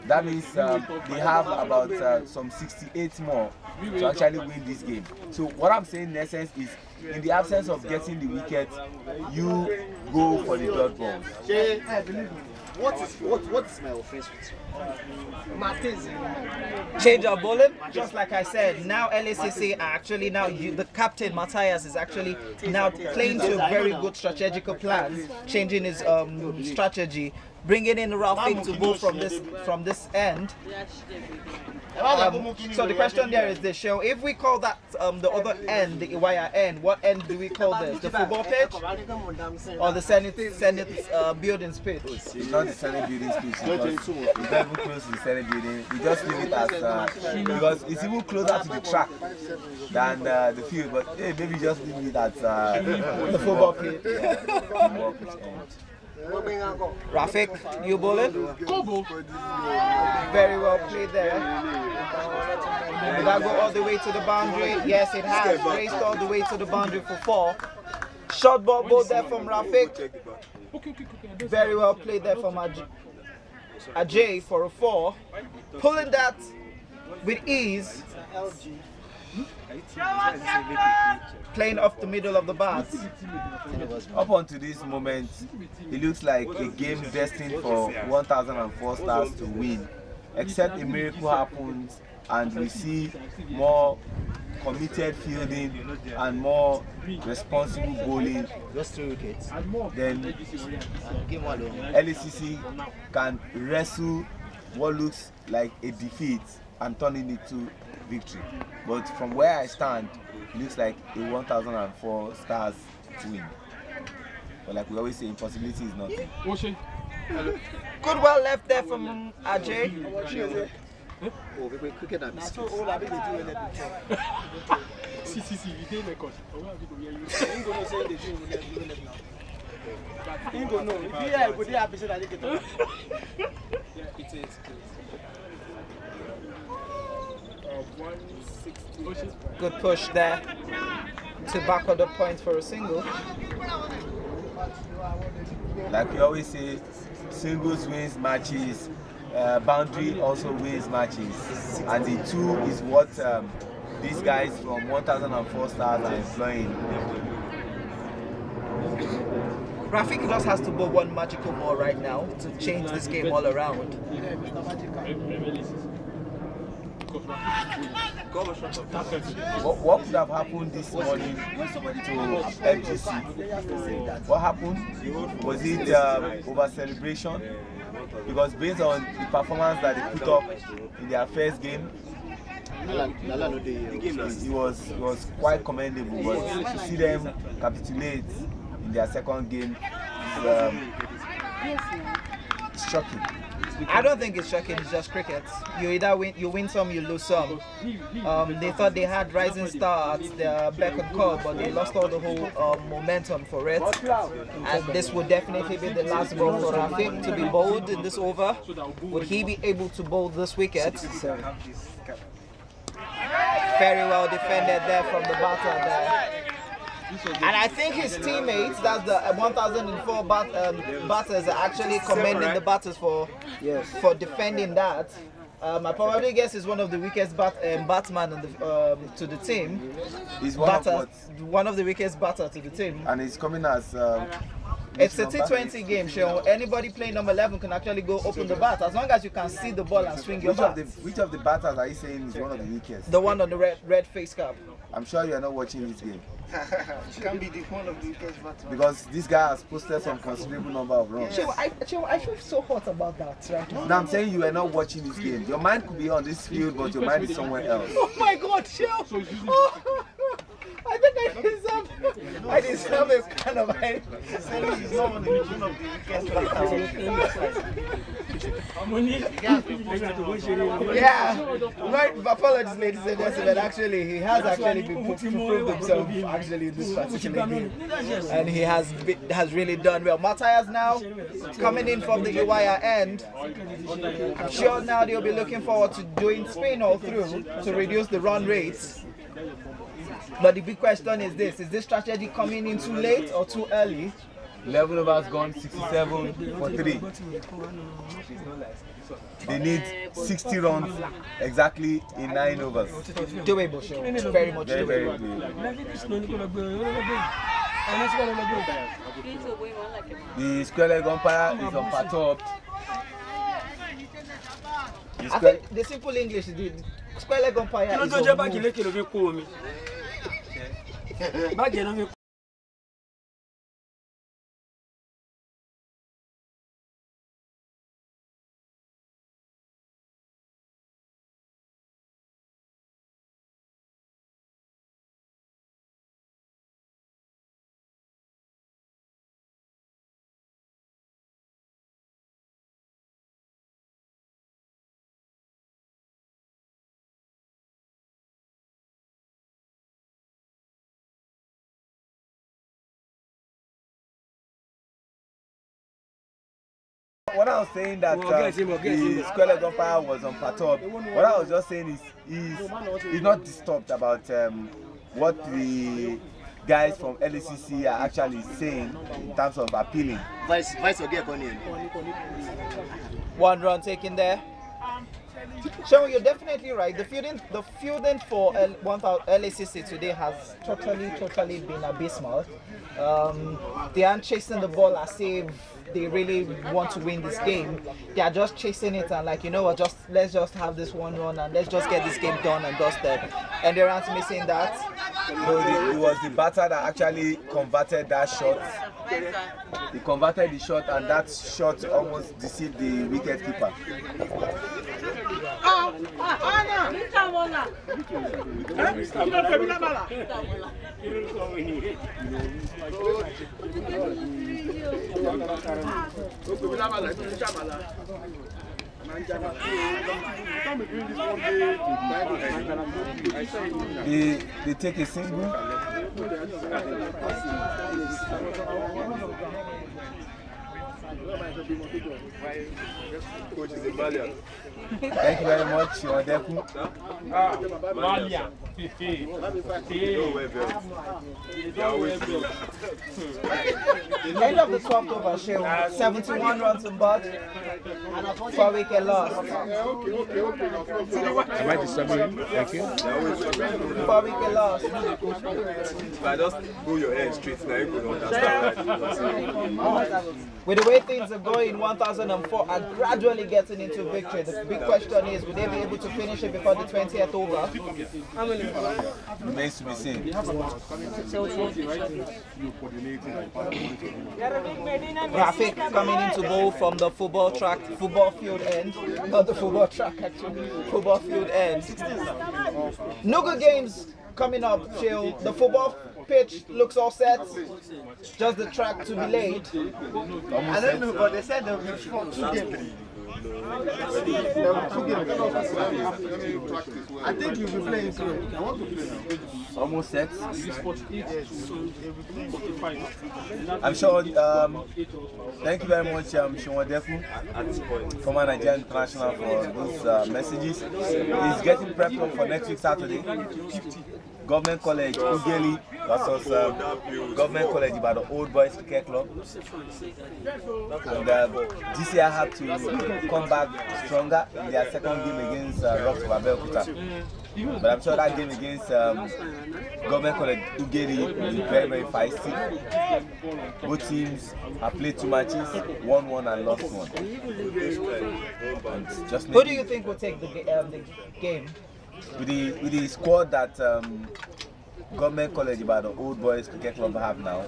that means they have about some 68 more to actually win this game. So what I'm saying in essence is, in the absence of getting the wicket, you go for the dot balls. What is my offense with you? Change of bowling, just like I said. Now LACC are actually the captain Matthias is actually now playing to a very good strategical plan, changing his strategy, bringing in Rafik to bowl from this end. So the question there is this, Show, if we call that the other end, the YIR end, what end do we call this? The football pitch or the Senate building pitch? It's not the Senate building pitch, because it's not even close to the Senate building. We just leave it as because it's even closer to the track than the field. But hey, maybe just leave it at the football pitch. Yeah, football pitch end. Rafik, you bowling? Very well played there. Did that go all the way to the boundary? Yes, it has. Raced all the way to the boundary for 4. Short ball bowled there from Rafik. Very well played there from Ajay for a 4. Pulling that with ease. Playing off the middle of the bat. Up until this moment, it looks like a game destined for 1004 stars to win. Except a miracle happens and we see more committed fielding and more responsible bowling, Just 3 wickets. then Game 1. LACC can wrestle what looks like a defeat and turn it into victory. But from where I stand, it looks like a 1004 stars win. But like we always say, impossibility is nothing. Good well left there from Ajay. Oh, we cricket and biscuits. Good push there to back on the point for a single. Like we always say, singles wins matches, boundary also wins matches, and the two is what these guys from 1004 stars are employing. Rafik just has to bowl one magical ball right now to change this game all around. What could have happened this morning to FGC? What happened? Was it over celebration? Because based on the performance that they put up in their first game, it was quite commendable. But to see them capitulate in their second game is shocking. I don't think it's shocking, it's just cricket. You either win some, you lose some. They thought they had Rising Star at their beck and call, but they lost all the whole momentum for it. And this would definitely be the last ball for Rafik to be bowled in this over. Would he be able to bowl this wicket? Very well defended there from the batter there. And I think his teammates, that's the 1004 batters, are actually commending the batters for defending that. I probably guess he's one of the weakest batsman on the, to the team. He's one of the weakest batter to the team. And he's coming as it's a T20 game, Sean. Anybody playing number 11 can actually go open the bat as long as you can see the ball and swing your bat. Which of the batters are you saying is one of the weakest? The one on the red face cap. I'm sure you are not watching this game. Can be the one of the weakest batters. Because this guy has posted some considerable number of runs. Sean, I feel so hot about that right now. Now I'm saying you are not watching this game. Your mind could be on this field, but your mind is somewhere else. Oh my God, Sean! Oh, I think I deserve a kind of yeah, right. Apologies, ladies and gentlemen. Actually, he has actually been proved himself actually in this particular game, and he has really done well. Matthias now coming in from the UYR end. I'm sure now they'll be looking forward to doing spin all through to reduce the run rates. But the big question is this strategy coming in too late or too early? 11 overs gone, 67 for 3. They need 60 runs exactly in 9 overs. Doable, sure. Very much Very, very doable. good. The square leg umpire is unperturbed. I think the simple English is the square leg umpire is on move. When I was saying that the square leg umpire was unperturbed, what I was just saying is he's not disturbed about what the guys from LACC are actually saying in terms of appealing. One run taken there. Sean, you're definitely right. The fielding for LACC today has totally been abysmal. They aren't chasing the ball as if they really want to win this game. They are just chasing it and like, you know what, let's just have this one run and let's just get this game done and dusted. And they aren't missing that. No, it was the batter that actually converted that shot. He converted the shot and that shot almost deceived the wicket keeper. They take a single. Thank you very much, Odeku. End of the 12th over, Shehu. 71 runs in bat and a 4-wicket loss. Am I disturbing you? Thank you. 4-wicket loss. If I just pull your head straight now, you could understand. With the way things are going, 1004 are gradually getting into victory. The big question is, will they be able to finish it before the 20th over? Remains to be seen. Rafik coming into bowl from the football field end. Not the football track, actually. Football field end. No good games coming up, Chill. The football pitch looks all set. Just the track to be laid. I don't know, but they said there will be 2 games. I think you'll be playing too. I want to play now. Almost set. I'm sure. Thank you very much, Shomodefu, former Nigerian international, for those messages. He's getting prepped up for next week Saturday. Government College Ugeli versus Government College about the Old Boys Cricket Club. And GCI had to come back stronger in their second game against Rocks of Abeokuta. But I'm sure that game against Government College Ugeli will be very feisty. Both teams have played 2 matches, won 1 and lost 1. And who do you think will take the game? With the squad that Government College about the Old Boys Cricket Club have now,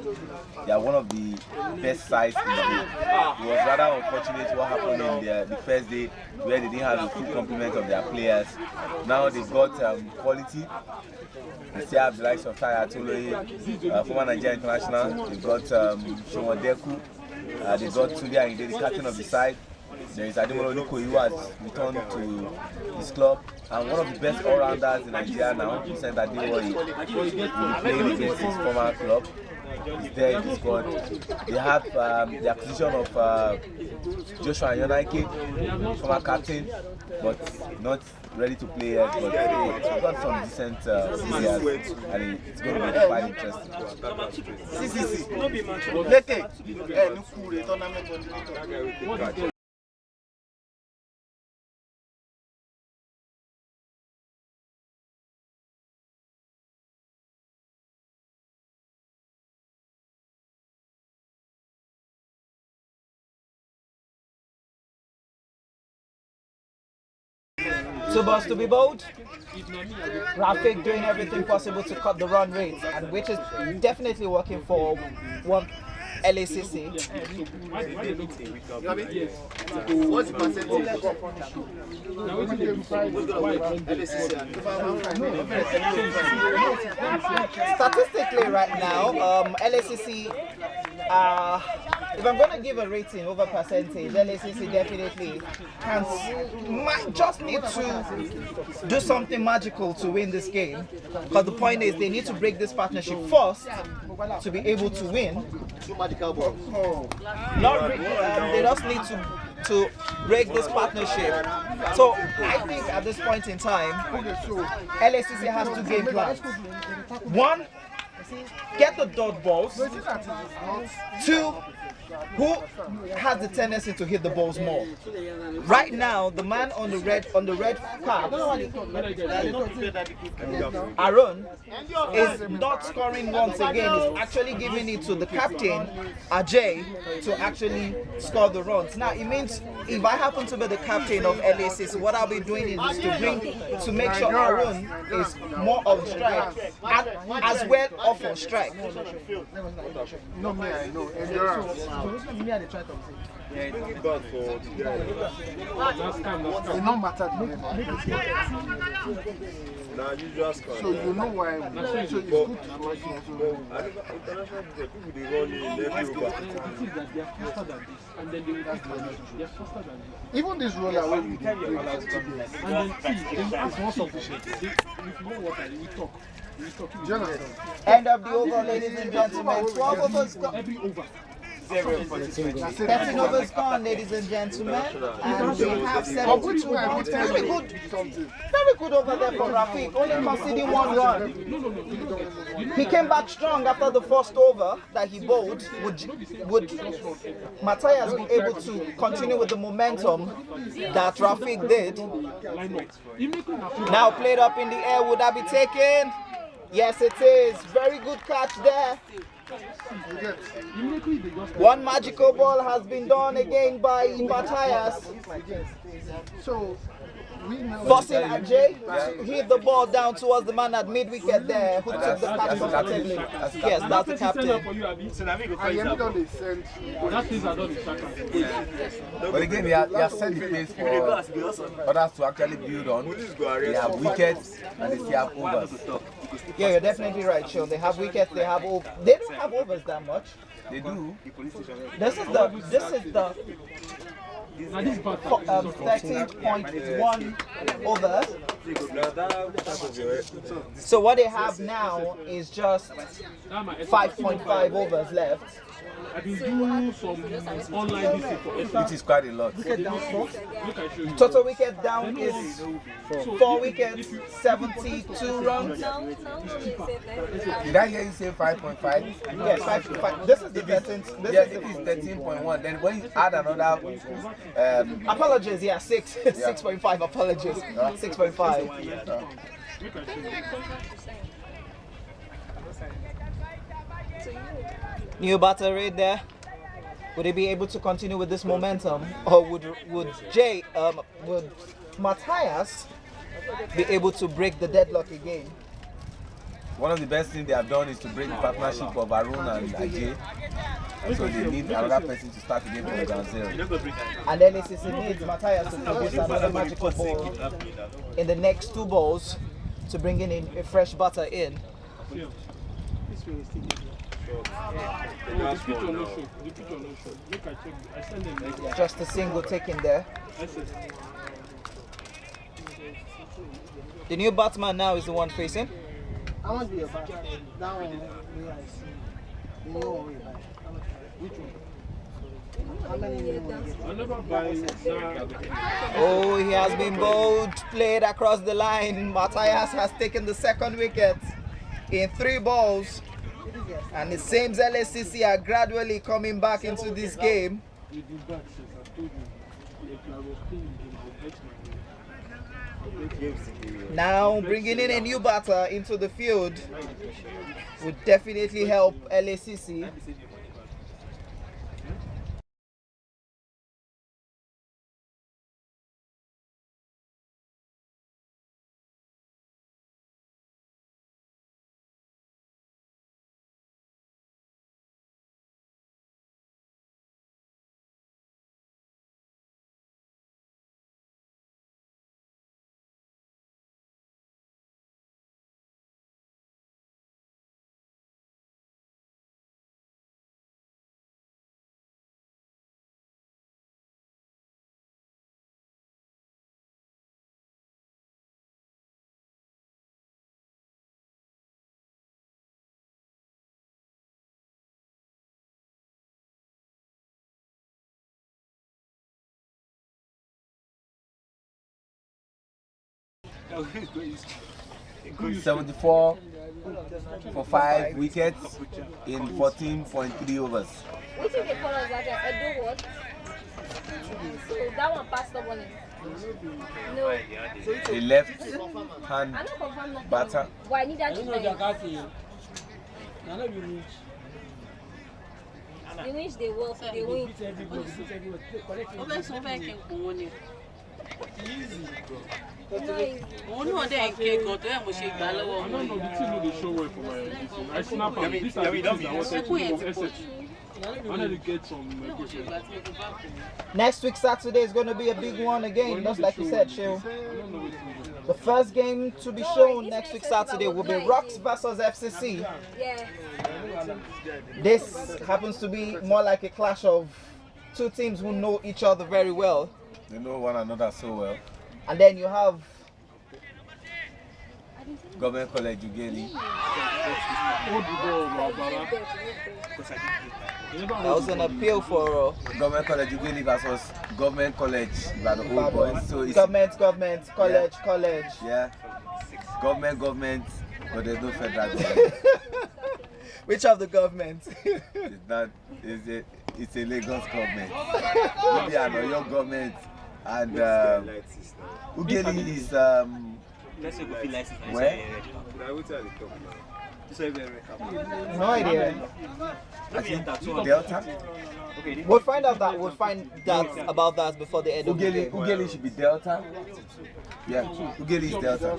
they are one of the best sides in the league. It was rather unfortunate what happened in the first day where they didn't have a full complement of their players. Now they've got quality. They still have the likes of Tai Atoloye, former Nigerian international. They've got Shomodeku. They've got Tunde Ayinde, the captain of the side. There is Ademolo Niko who has returned to his club, and one of the best all-rounders in Nigeria now, Vincent Adewoye, will be playing against his former club. He's there in the squad. They have the acquisition of Joshua Yonaike, former captain, but not ready to play yet. But we've got some decent players, and it's going to be quite interesting. Two balls to be bowled. Rafik doing everything possible to cut the run rate, and which is definitely working for one LACC. What's the percentage? Statistically right now, LACC, if I'm going to give a rating over percentage, LACC definitely might just need to do something magical to win this game. Because the point is, they need to break this partnership first to be able to win. They just need to break this partnership. So I think at this point in time, LACC has 2 game plans. 1, get the dot balls. 2, who has the tendency to hit the balls more? Right now, the man on the red card, Aaron, is not scoring runs again. He's actually giving it to the captain, Ajay, to actually score the runs. Now, it means if I happen to be the captain of LACC, what I'll be doing is to make sure Aaron is more on strike as well off on strike. No, me, I know. ENGR. Yeah, it's bad for the guy. It don't matter the name. Nah, usual score. So you know why. So it's good to watch him. International people they run in every over. Even this roller when we did And then see, they ask one sufficient. If you know what I we talk. Jonathan. End of the over, ladies and gentlemen. 12 overs gone. Every over. 13 overs gone, ladies and gentlemen. And we have 72 runs. Very good. Very good over there for Rafiq. Only conceding 1 run. He came back strong after the first over that he bowled. Would Matthias be able to continue with the momentum that Rafiq did? Now played up in the air. Would that be taken? Yes, it is. Very good catch there. One magical ball has been done again by Matthias. So we know. Forcing Ajay to hit the ball down towards the man at mid-wicket there, who took the catch comfortably. Yes, that's the captain. And Yemi don't they send. That things are done in Shaka. But again, he has set the pace for others to actually build on. They have wickets and they still have overs. Yeah, you're definitely right, Sean. They have wickets, they have overs. They don't have overs that much. They do. This is the 13.1 overs. So what they have now is just 5.5 overs left. I can do some online this for Which is quite a lot. Total wicket down is 4 wickets, 72 runs. Did I hear you say 5.5? Yes, 5.5. This is the 13th. Yes, it is 13.1. Then when you add another, Apologies, yeah, 6.5. Apologies, 6.5. New batter right there. Would he be able to continue with this momentum, or would Matthias be able to break the deadlock again? one of the best things they have done is to break the partnership of Arun and Ajay. And so they need another person to start again from ground zero. And then LACC needs Matthias to produce another magical ball in the next 2 balls to bring in a fresh batter in. Just a single taken there. The new batsman now is the one facing. I want to be a back. That one, where I see. The new one, which one? How many new ones? Oh, he has been bowled, played across the line. Matthias has taken the 2nd wicket in 3 balls. And it seems LACC are gradually coming back into this game. Now bringing in a new batter into the field would definitely help LACC. Good 74 for 5 wickets in 14.3 overs. Which is the colors that I do what? So that one passed up on it. No. A left hand I don't confirm that. batter. Why I need that to play? The which they work, they win. I don't know, the team know they show well for my edition. I snap out. These are the things I wanted to do from SH. I wanted to get some questions. Next week Saturday is going to be a big one again, just like you said, Shew. The first game to be shown next week Saturday will be Rocks versus FCC. Yeah. This happens to be more like a clash of two teams who know each other very well. They know one another so well. And then you have Government College Ugeli. that was an appeal for Government College Ugeli versus Government College by the old boys. So it's government, college, college. yeah, government, but there's no federal government. Which of the governments? It's not. It's a Lagos government. Maybe an Oyo government, and Ugeli is where? No idea. I think Delta. We'll find out that about that before the end of the game. Ugeli should be Delta. Yeah, Ugeli is Delta.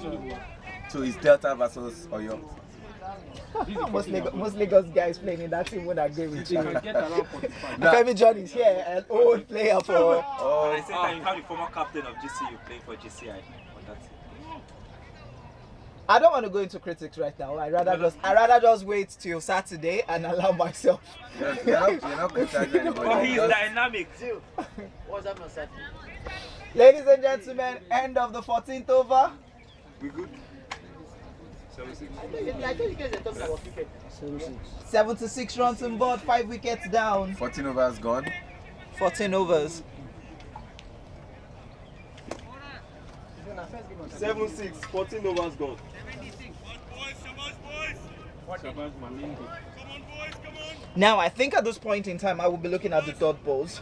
So it's Delta versus Oyo. Most Lagos guys playing in that team would agree with you. Get around 45. Femi John is here, an old player for. And I said that you have the former captain of GCU playing for GCI on that team. I don't want to go into critics right now. I rather just wait till Saturday and allow myself. You're not criticizing anybody. But he's dynamic. What's happening on Saturday? Ladies and gentlemen, end of the 14th over. We good? 76 runs on board, 5 wickets down. 14 overs gone. 14 overs. 7-6, 14 overs gone. Now, I think at this point in time, I will be looking at the dot balls.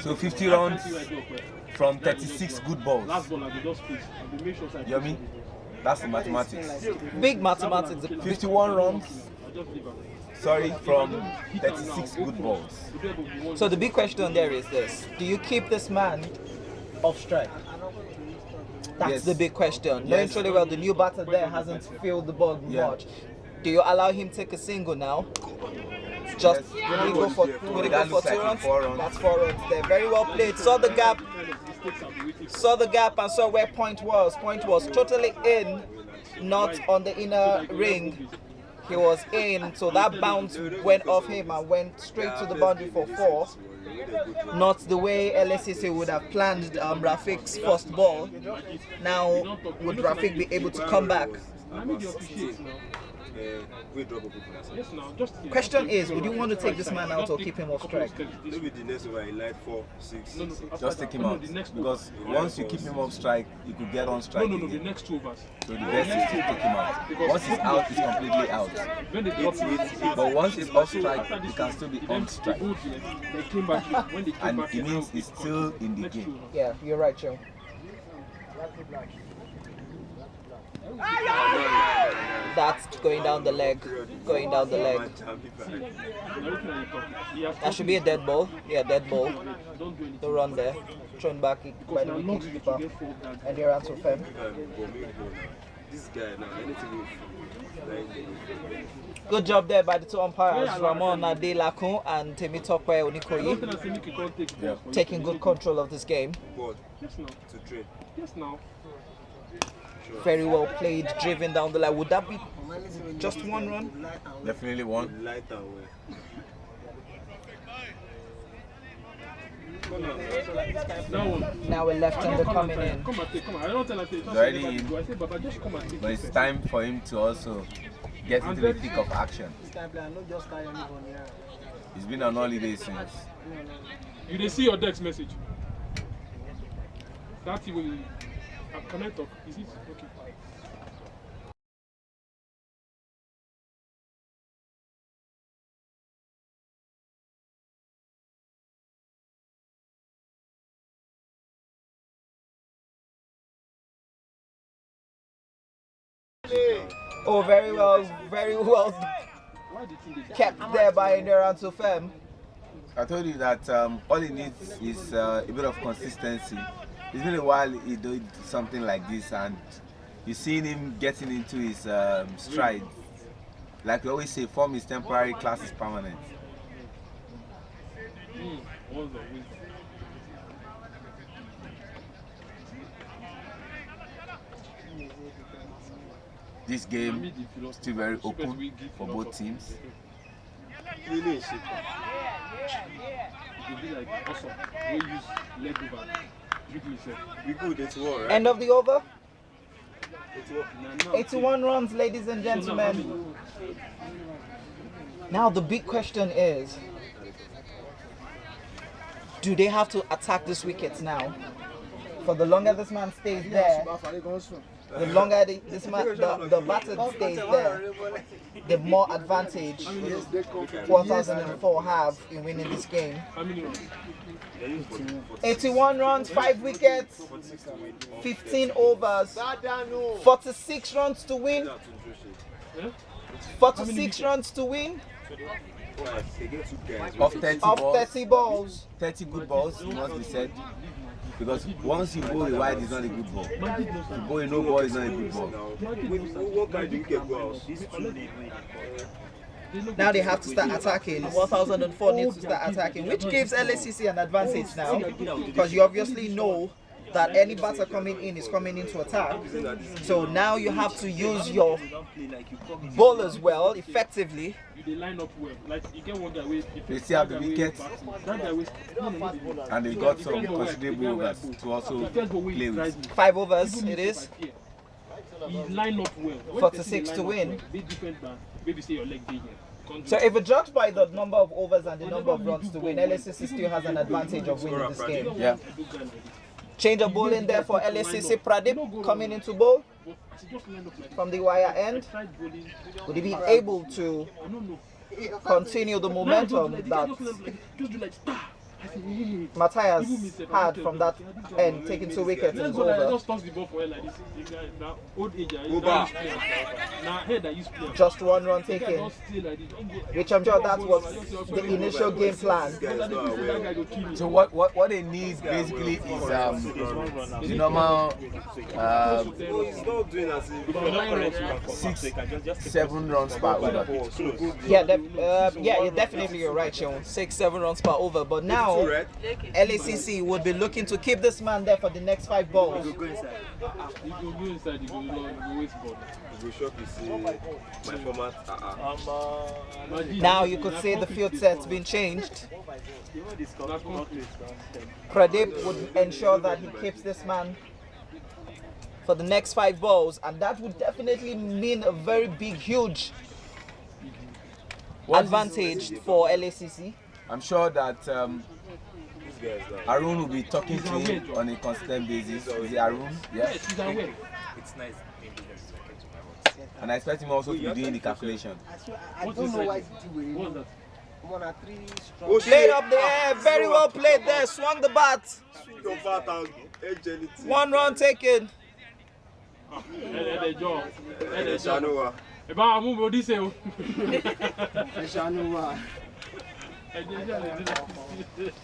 So 50 runs from 36 good balls. Last ball, I did just pitch. I make sure I You mean? That's the mathematics. Big mathematics. 51 runs. Sorry, from 36 good balls. So the big question there is this: do you keep this man off strike? That's Yes. the big question. Yes. Knowing truly well the new batter there hasn't filled the ball much. Do you allow him take a single now? Just Yes. will he go for, will he go That for looks 2 like runs? 4 runs. That's 4 runs there. Very well played. Saw the gap and saw where point was. Point was totally in, not on the inner ring. He was in, so that bounce went off him and went straight to the boundary for 4. Not the way LACC would have planned Rafik's first ball. Now, would Rafik be able to come back? I mean, you appreciate now. Yes, now. Just Question is, would you want to take this man out or keep him off strike? Maybe the next over, he lied 4, 6. No, Just take him out. Because once you keep him off strike, you could get on strike the again. next 2 overs. So the best is to take him out. Once he's out, he's completely out. When they dropped it, But once he's off strike, he can still be on strike. They came back in. When they came And back it in, means he's still in the next 2 game. overs. Yeah, you're right, Joe. That's going down the leg. Going down the leg. That should be a dead ball. Yeah, dead ball. The run there. Thrown back by the wicketkeeper. And your answer, Fem. This guy now, anything Good job there by the 2 umpires, Ramon De LACC and Temitope Onikoyi, taking good control of this game. ball Yes, now. to train. Yes, now. Very well played, driven down the line. Would that be just 1 run? Definitely one. Light and well. That one. Now a left-hander coming in. Come and take, come on. I don't tell her to. He's already in. I say, Baba, just come and take. But it's time for him to also get into the thick of action. This kind of player, not just carry anybody. He's been on holiday since. You didn't see your text message. That will. Can I talk? Is it okay? Oh, very well kept there by Endurance of Fem. I told you that all he needs is a bit of consistency. It's been a while he did something like this, and you've seen him getting into his stride. Like we always say, form is temporary, class is permanent. This game is still very open for both teams. Really in shape. It will be like awesome. We use leg over. We good, it's war, right? End of the over. It's war. 81 runs, ladies and gentlemen. Now the big question is, do they have to attack this wicket now? For the longer this man stays there, the longer the batter stays there, the more advantage 1004 have in winning this game. 81 runs, 5 wickets, 15 overs, 46 runs to win. 46 runs to win. Of 30 Of balls, 30 balls. 30 good balls, it must be said. Because once you bowl a wide, it's not a good ball. If you bowl a no ball, it's not a good ball. What kind of get well? Now they have to start attacking. 1004 needs to start attacking, which gives LACC an advantage now, because you obviously know that any batter coming in is coming in to attack. So now you have to use your bowlers well, effectively. They line up well. Like you get one guy with. They still have the wicket, That guy with. and they got some considerable overs to also play with. 5 overs it is. He line up well. 46 to win. Be different than maybe say your leg day here. So if we judge by the number of overs and the number of runs to win, LACC still has an advantage of winning this game. Yeah. Change of bowling there for LACC. Pradeep coming into bowl from the wire end. Would he be able to continue the momentum that Matthias had from that end, taking 2 wickets in his over? Just 1 run taken, which I'm sure that was the initial game plan. So what they need basically is the normal 6-7 runs per over. Yeah, definitely you're right, Sean. 6-7 runs per over. But now LACC would be looking to keep this man there for the next 5 balls. You go inside, you go waste ball. My format. Now you could say the field set's been changed. Pradeep would ensure that he keeps this man for the next 5 balls, and that would definitely mean a very big, huge advantage for LACC. I'm sure that Arun will be talking to him on a constant basis. Is it Arun? Yeah. Yes, he's aware. It's nice. And I expect him also to be doing the calculation. I don't know why What's that? 1 or 3 strong. Played up there, very well played there, swung the bat. 1 run taken.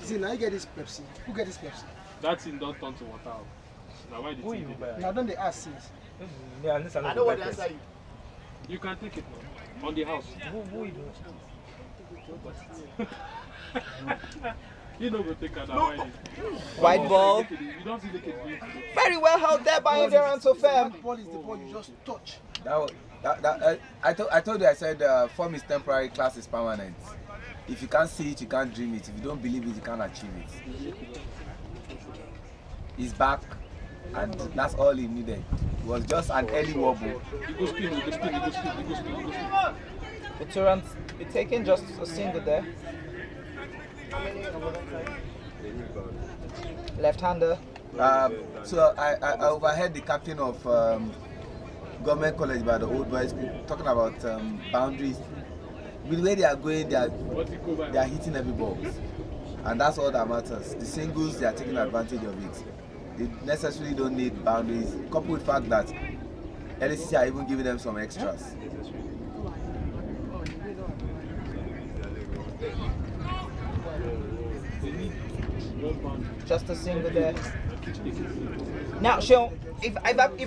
See, now you get this Pepsi. Who get this Pepsi? That thing don't turn to water. Now why the thing? Now don't they ask since? I know what the answer is. You can take it now. On the house. You know, go take it now. White ball. You don't see the kid. Very well held there by Endurance of Fem. The ball is the ball you just touch. I told you, I said form is temporary, class is permanent. If you can't see it, you can't dream it. If you don't believe it, you can't achieve it. He's back, and that's all he needed. It was just an early wobble. The 2 runs be taken, just a single there. Left-hander. So I overheard the captain of Government College by the Old Boys talking about boundaries. With the way they are going, they are hitting every ball. And that's all that matters. The singles, they are taking advantage of it. They necessarily don't need boundaries, coupled with the fact that LACC are even giving them some extras. Just a single there. Now, Sean, if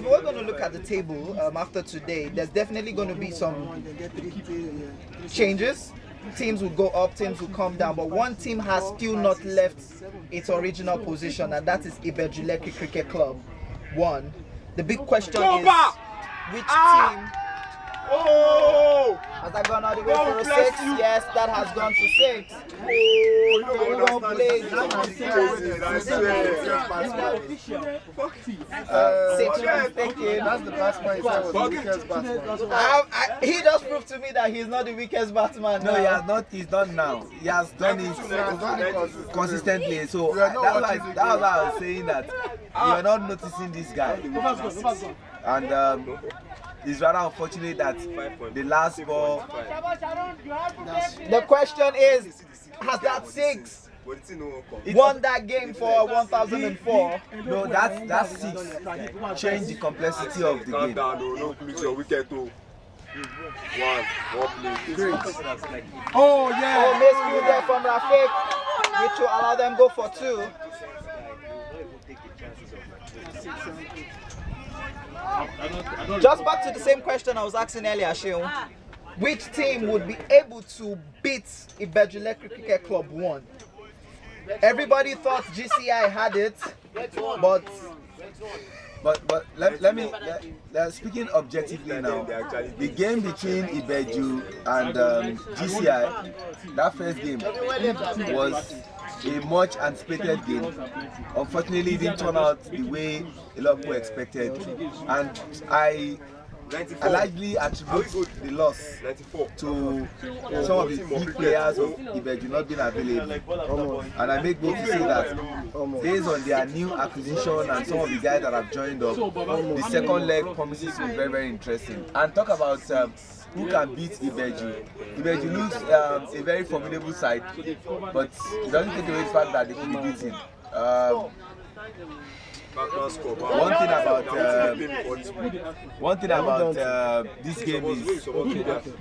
we're going to look at the table after today, there's definitely going to be some changes. Teams will go up, teams will come down, but one team has still not left its original position, and that is Ibejuleki Cricket Club 1. The big question is, which team has that gone all the way for a 6? Yes, that has gone to 6. Don't play. That's the batsman he said was the weakest batsman. He just proved to me that he's not the weakest batsman. No, he has not. He's done now. He has done it consistently. So that's why I was saying that you are not noticing this guy. And it's rather unfortunate that the last ball. The question is, has that 6 won that game for 1004? No, that's 6 change the complexity of the game. Oh misfield there from Rafiq, which will allow them go for 2. Just back to the same question I was asking earlier, Sheon. Which team would be able to beat Ibejuleki Cricket Club 1? Everybody thought GCI had it, but let me speaking objectively now. The game between Ibeju and GCI, that first game was a much anticipated game. Unfortunately, it didn't turn out the way a lot of people expected, and I largely attribute the loss to some of the big players of Ibeju not being available. And I make bold to say that based on their new acquisition and some of the guys that have joined up, the second leg promises to be very, very interesting. And talk about who can beat Ibeju. Ibeju looks a very formidable side, but it doesn't take away the fact that they can be beaten. One thing about this game is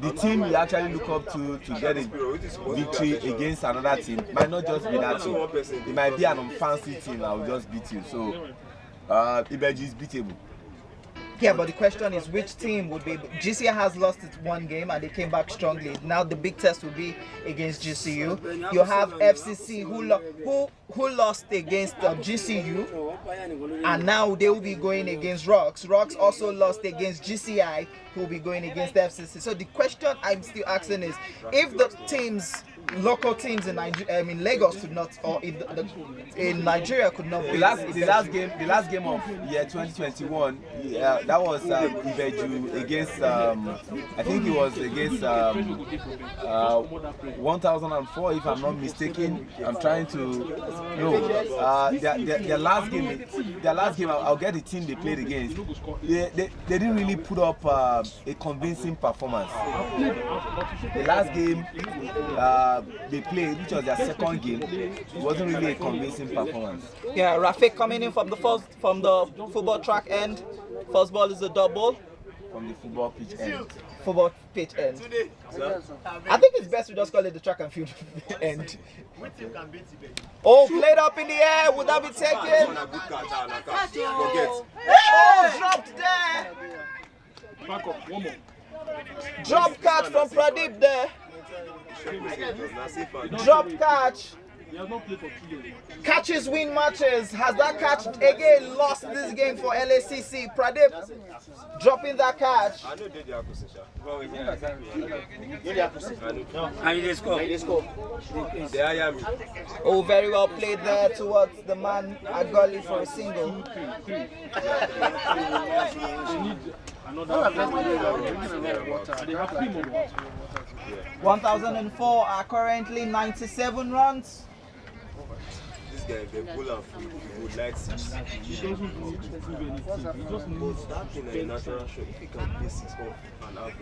the team we actually look up to get a victory against another team might not just be that team. It might be an unfancy team that will just beat you. So Ibeju is beatable. Yeah, but the question is which team would be able. GCI has lost its one game and they came back strongly. Now the big test will be against GCU. You have FCC who lost against GCU, and now they will be going against Rocks. Rocks also lost against GCI, who will be going against FCC. So the question I'm still asking is, if the local teams in Nigeria, Lagos could not, or in Nigeria could not. The last game of year 2021, that was Ibeju against I think it was against 1004 if I'm not mistaken. I'm trying to their last game. I'll get the team they played against. They didn't really put up a convincing performance. The last game they played, which was their second game, it wasn't really a convincing performance. Yeah, Rafiq coming in from the football track end. First ball is a double. From the football pitch end. Football pitch end. I think it's best we just call it the track and field end. Oh, played up in the air. Would that be taken? Oh, dropped there. Back up, one more. Drop catch from Pradeep there. Drop catch. He has not played for 2 years. Catches win matches. Has that catch again lost this game for LACC? Pradeep dropping that catch. Oh, very well played there towards the man at gully for a single. Another 1004 are currently 97 runs. guy, the bowler would like to He doesn't need to prove anything. He just needs but that thing is a natural shot. If he can play 6 off and have body,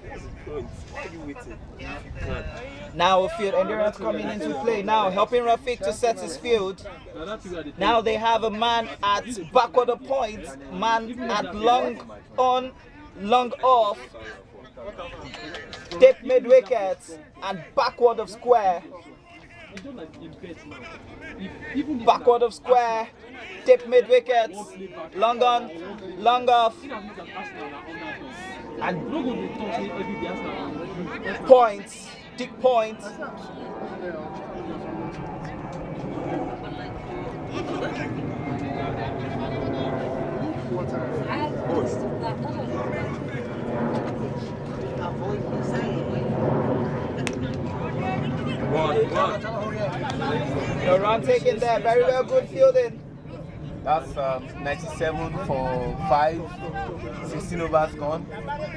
what's the point? Why are you waiting? If you can't. Now field endurance coming into play. Now helping Rafik to set his field. Now they have a man at backward of point, man at long on, long off, tape mid wicket and backward of square. Backward of square, tape mid wickets, long on, long off, and points, deep points. No run taken there, very well, good fielding. That's 97 for 5, 16 overs gone.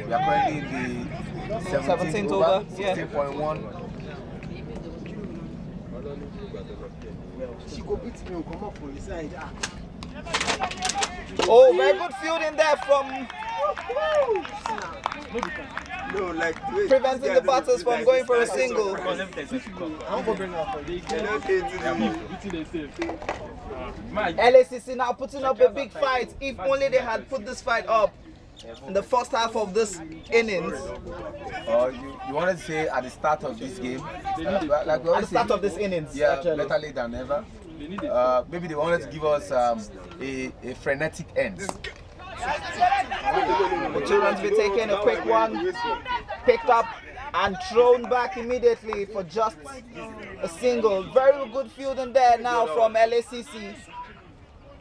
We are currently in the 17th over, 16.1. She go beat me, come up for the side. Oh, very good fielding there from No, like wait, preventing the batters from going for a single. I'm gonna bring her for you. LACC now putting up a big fight. If only they had put this fight up in the first half of this innings. You wanted to say at the start of this game? Like At the start of this innings, yeah, actually. better late than never. Maybe they wanted to give us a frenetic end. The 2 runs be taken, a quick one, picked up and thrown back immediately for just a single. Very good fielding there now from LACC.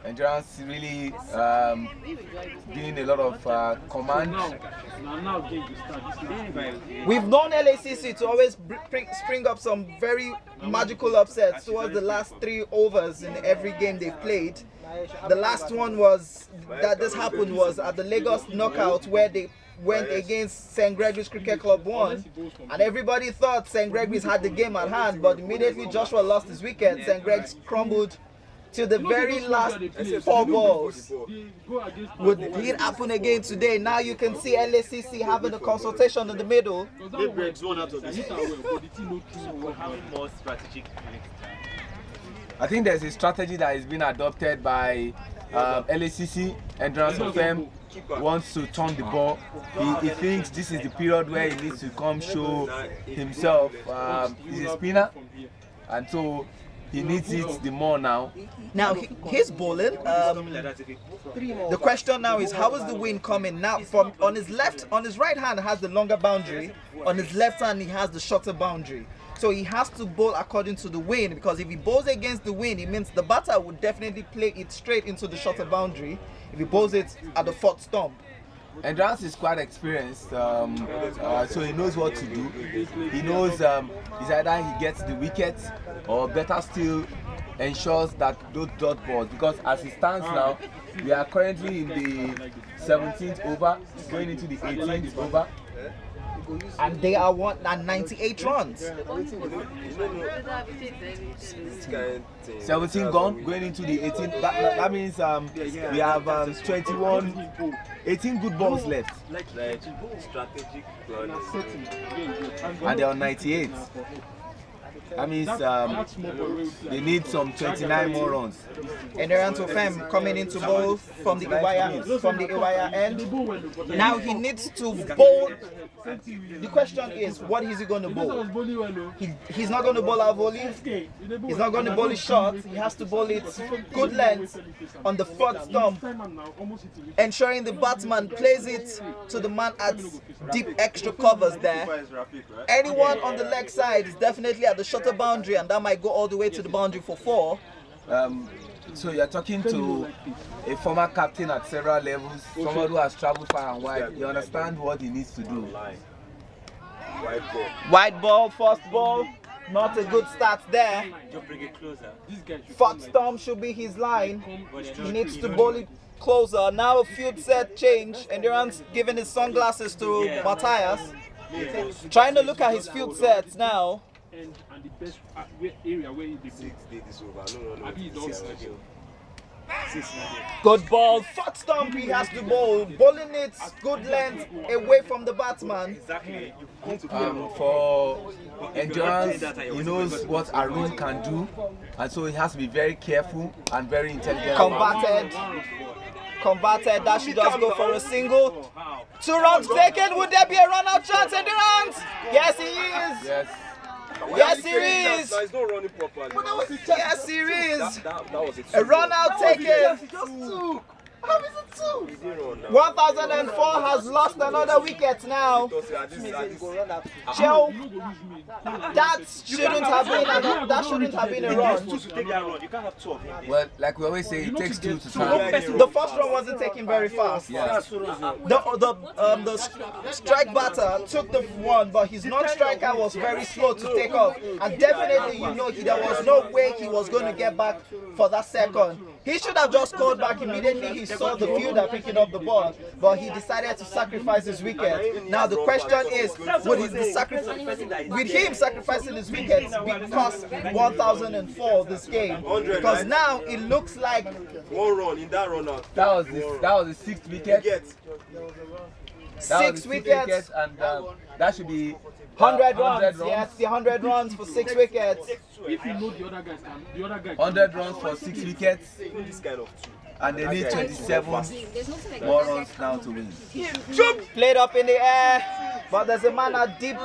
Endurance really doing a lot of command. We've known LACC to always spring up some very magical upsets towards the last 3 overs in every game they've played. The last one was that this happened was at the Lagos knockout where they went against St. Gregory's Cricket Club 1, and everybody thought St. Gregory's had the game at hand, but immediately Joshua lost his wicket. St. Greg's crumbled till the very last 4 balls. Would it happen again today? Now you can see LACC having a consultation in the middle. I think there's a strategy that is being adopted by LACC. Endurance FM wants to turn the ball. He thinks this is the period where he needs to come show himself. He's a spinner, and so he needs it the more now. Now he's bowling. The question now is, how is the wind coming now? From on his right hand has the longer boundary. On his left hand he has the shorter boundary. So he has to bowl according to the wind, because if he bowls against the wind, it means the batter would definitely play it straight into the shorter boundary if he bowls it at the 4th stump. Endurance is quite experienced, so he knows what to do. He knows it's either he gets the wicket or better still ensures that those dot balls, because as it stands now, we are currently in the 17th over, going into the 18th over. And they are 98 runs. 17 gone, going into the 18th. That means we have 18 good balls left. Like strategic planning. And they're on 98. That means they need some 29 more runs. Endurance FM coming into bowl from the Iwaya end. Now he needs to bowl. The question is, what is he going to bowl? He's not going to bowl a volley. He's not going to bowl it short. He has to bowl it good length on the 4th stump, ensuring the batsman plays it to the man at deep extra covers there. Anyone on the leg side is definitely at the shorter boundary, and that might go all the way to the boundary for 4. So you're talking to a former captain at several levels, someone who has traveled far and wide. You understand what he needs to do. White ball, first ball, not a good start there. 4th stump should be his line. He needs to bowl it closer. Now a field set change. Endurance giving his sunglasses to Matthias. Trying to look at his field sets now. end and the best area where they go. 6 days is over. No. I mean, don't say. Good ball. Foot stomp. He has the ball. Bowling it. Good length away from the batsman. Exactly. For endurance, he knows what Arun can do, and so he has to be very careful and very intelligent. Converted. That should just go for a single. 2 runs taken. Would there be a run-out chance? Endurance. Yes, he is. Yes. Yes, he is. He's not running properly. Yes, he is. That was A run-out taken. How is it 2? 1004 has lost another wicket now. Joe, that shouldn't have been a run. Well, like we always say, it takes 2 to try. The first run wasn't taken very fast. Yes. The strike batter took the one, but his non-striker was very slow to take off. And definitely, there was no way he was going to get back for that second. He should have just called back immediately. He saw the fielder picking up the ball, but he decided to sacrifice his wicket. Now the question is, with him sacrificing his wickets, will cost 1004 this game? Because now it looks like 1 run in that run out. That was the 6th wicket. 6 wickets, and that should be 100 runs. Yes, the 100 runs for 6 wickets. If you know the other guys can, the other guy 100 runs for 6 wickets, This kind of 2. and they need 27 more runs now to win. Played up in the air, but there's a man at deep.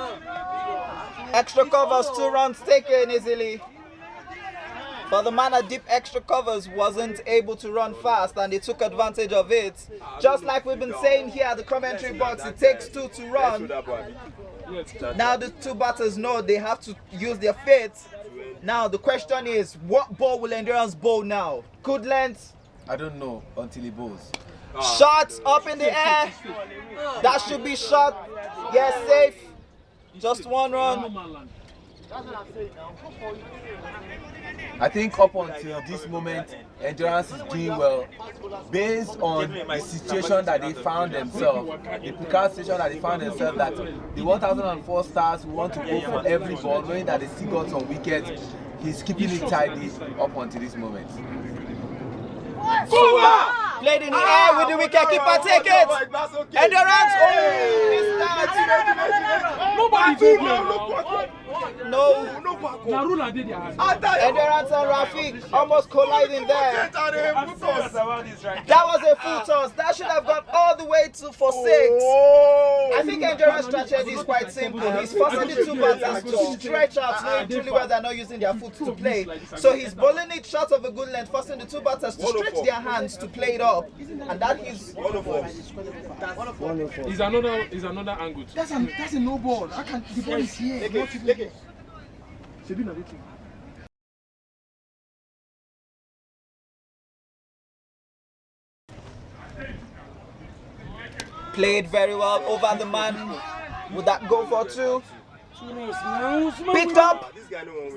Extra covers, 2 runs taken easily. But the man at deep extra covers wasn't able to run fast, and they took advantage of it. Just like we've been saying here at the commentary box, it takes 2 to run. Now the 2 batters know they have to use their feet. Now the question is, what ball will Endurance bowl now? Good length. I don't know until he bowls. Shots up in the air. That should be shot. Yes, safe. Just 1 run. I think up until this moment, Endurance is doing well based on the situation that they found themselves, the precarious situation that they found themselves, that the 1004 stars want to go for every ball, knowing that they still got some wickets. He's keeping it tidy up until this moment. Played in the air with the wicketkeeper, take it. Endurance. nobody did No. Narula did their hand. Endurance and Rafiq almost colliding there. That was a full toss. That should have gone all the way to for 6. I think Endurance strategy is quite simple. He's forcing the 2 batters to stretch out, knowing truly well they're not using their foot to play. So he's bowling it short of a good length, forcing the 2 batters to stretch their hands to play it up. And that is Is another angle. That's a no ball. I can't. The ball is here. played very well over the man. Would that go for 2? Picked up.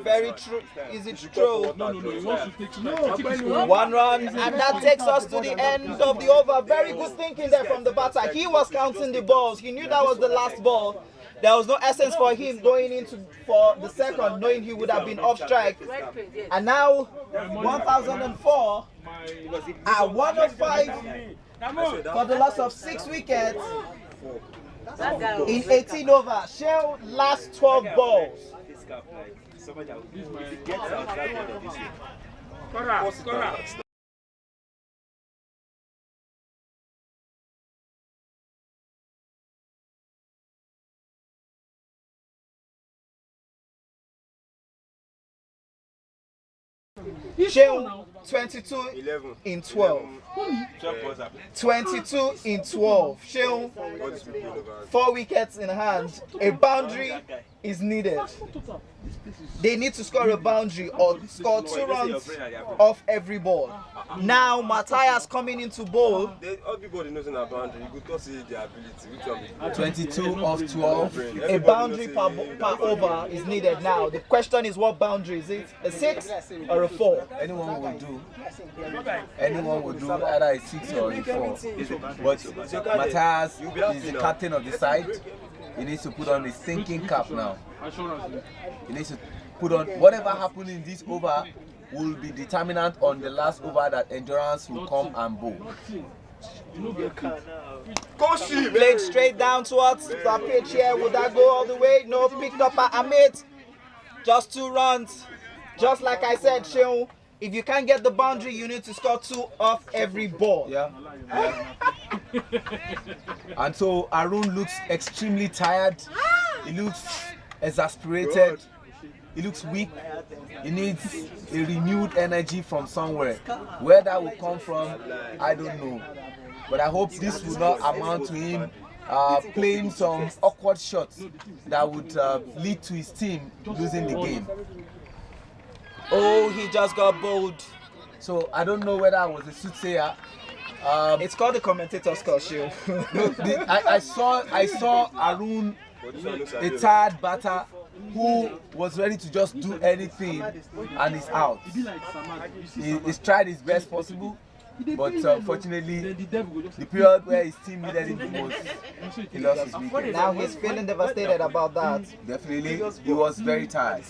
Very true. Is it true? No, he wants to take 1 run, and that takes us to the end of the over. Very good thinking there from the batter. He was counting the balls. He knew that was the last ball. There was no essence for him going for the second, knowing he would have been off strike. And now 1004 at 105 for the loss of 6 wickets in 18 overs. Shell last 12 balls. Shell 22 in 12. 22 in 12. Shell 4 wickets in hand. A boundary is needed. They need to score a boundary or score 2 runs off every ball. Now Matthias coming into bowl. Everybody knows in a boundary. You could see the ability. 22 off 12. A boundary per over is needed now. The question is, what boundary is it? A 6 or a 4? Anyone will do. Anyone will do either a 6 or a 4. But Matthias is the captain of the side. he needs to put on his thinking cap now. He needs to put on whatever happened in this over will be determinant on the last over that Endurance will come and bowl. Played straight down towards the pitch here. Would that go all the way? No, picked up by Amit. Just 2 runs. Just like I said, Sheung, if you can't get the boundary, you need to score 2 off every ball. Yeah. And so Arun looks extremely tired. He looks exasperated. He looks weak. He needs a renewed energy from somewhere. Where that will come from, I don't know. But I hope this will not amount to him playing some awkward shots that would lead to his team losing the game. Oh, he just got bowled. So I don't know whether I was a soothsayer. It's called the commentator's call, Sheung. No, I saw Arun, a tired batter who was ready to just do anything, and is out. He's tried his best possible, but unfortunately, the period where his team needed him the most, he lost his wicket. Now he's feeling devastated about that. Definitely, he was very tired.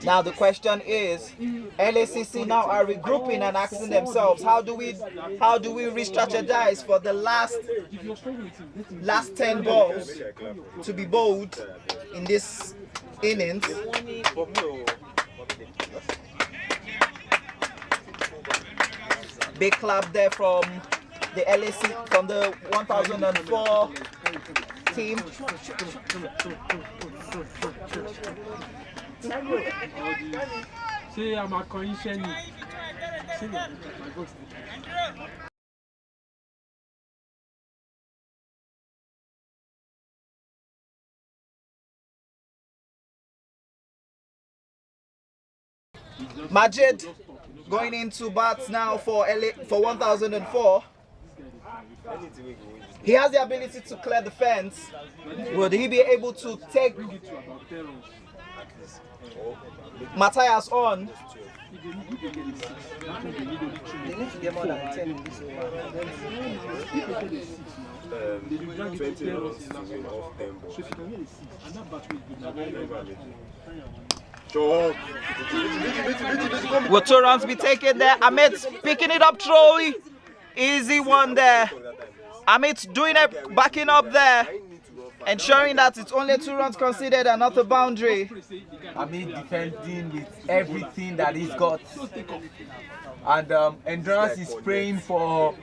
Now the question is, LACC now are regrouping and asking themselves, how do we re-strategize for the last 10 balls to be bowled in this innings? Big clap there from the LAC, from the 1004 team. See, I'm a condition. Majid going into bats now for 1004. He has the ability to clear the fence. Would he be able to take Matthias on? They need to get more than 10 in this over. 20 runs to win off 10 balls. Will 2 runs be taken there? Amit's picking it up truly. Easy one there. Amit's doing it, backing up there, ensuring that it's only 2 runs considered and not a boundary. Amit defending with everything that he's got. And Endurance is praying for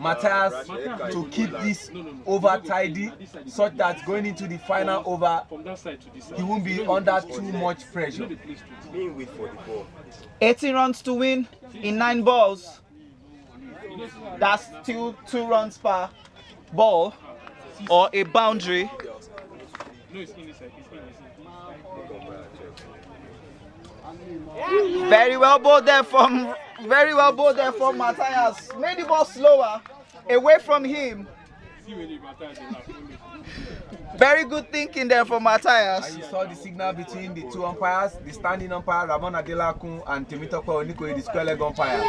Matthias to keep this over tidy, such that going into the final over, he won't be under too much pressure. 18 runs to win in 9 balls. That's still 2 runs per ball or a boundary. Very well bowled there from Matthias. Made the ball slower away from him. Very good thinking there for Matthias. And you saw the signal between the 2 umpires, the standing umpire Ramon Adelakun and Temitope Onikoye, the square leg umpire.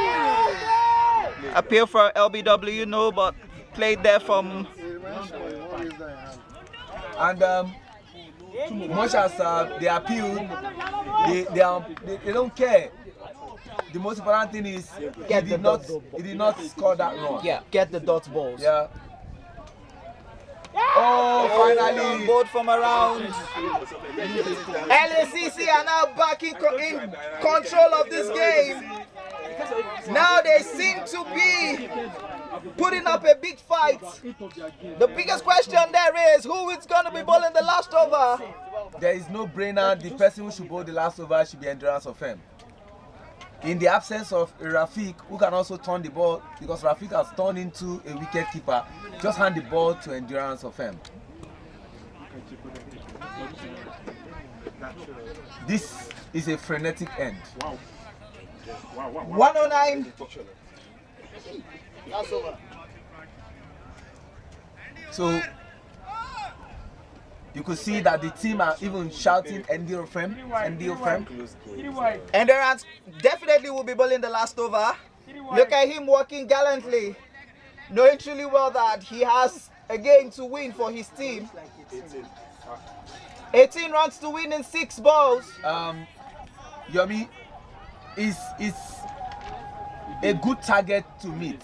Appeal for LBW, no, but played there from. And much as they appeal, they don't care. The most important thing is he did not score that run. Yeah, get the dot balls. Yeah. Oh, finally! Both from around. LACC are now back in control of this game. Now they seem to be putting up a big fight. The biggest question there is, who is going to be bowling the last over? There is no brainer. The person who should bowl the last over should be Endurance of Fame. In the absence of Rafiq, who can also turn the ball, because Rafiq has turned into a wicket keeper, just hand the ball to Endurance of Fame. This is a frenetic end. 109. That's over. So you could see that the team are even shouting NDO Fem, NDO Fem. Endurance definitely will be bowling the last over. Look at him working gallantly, knowing truly well that he has again to win for his team. 18. 18 runs to win in 6 balls. Yomi is a good target to meet.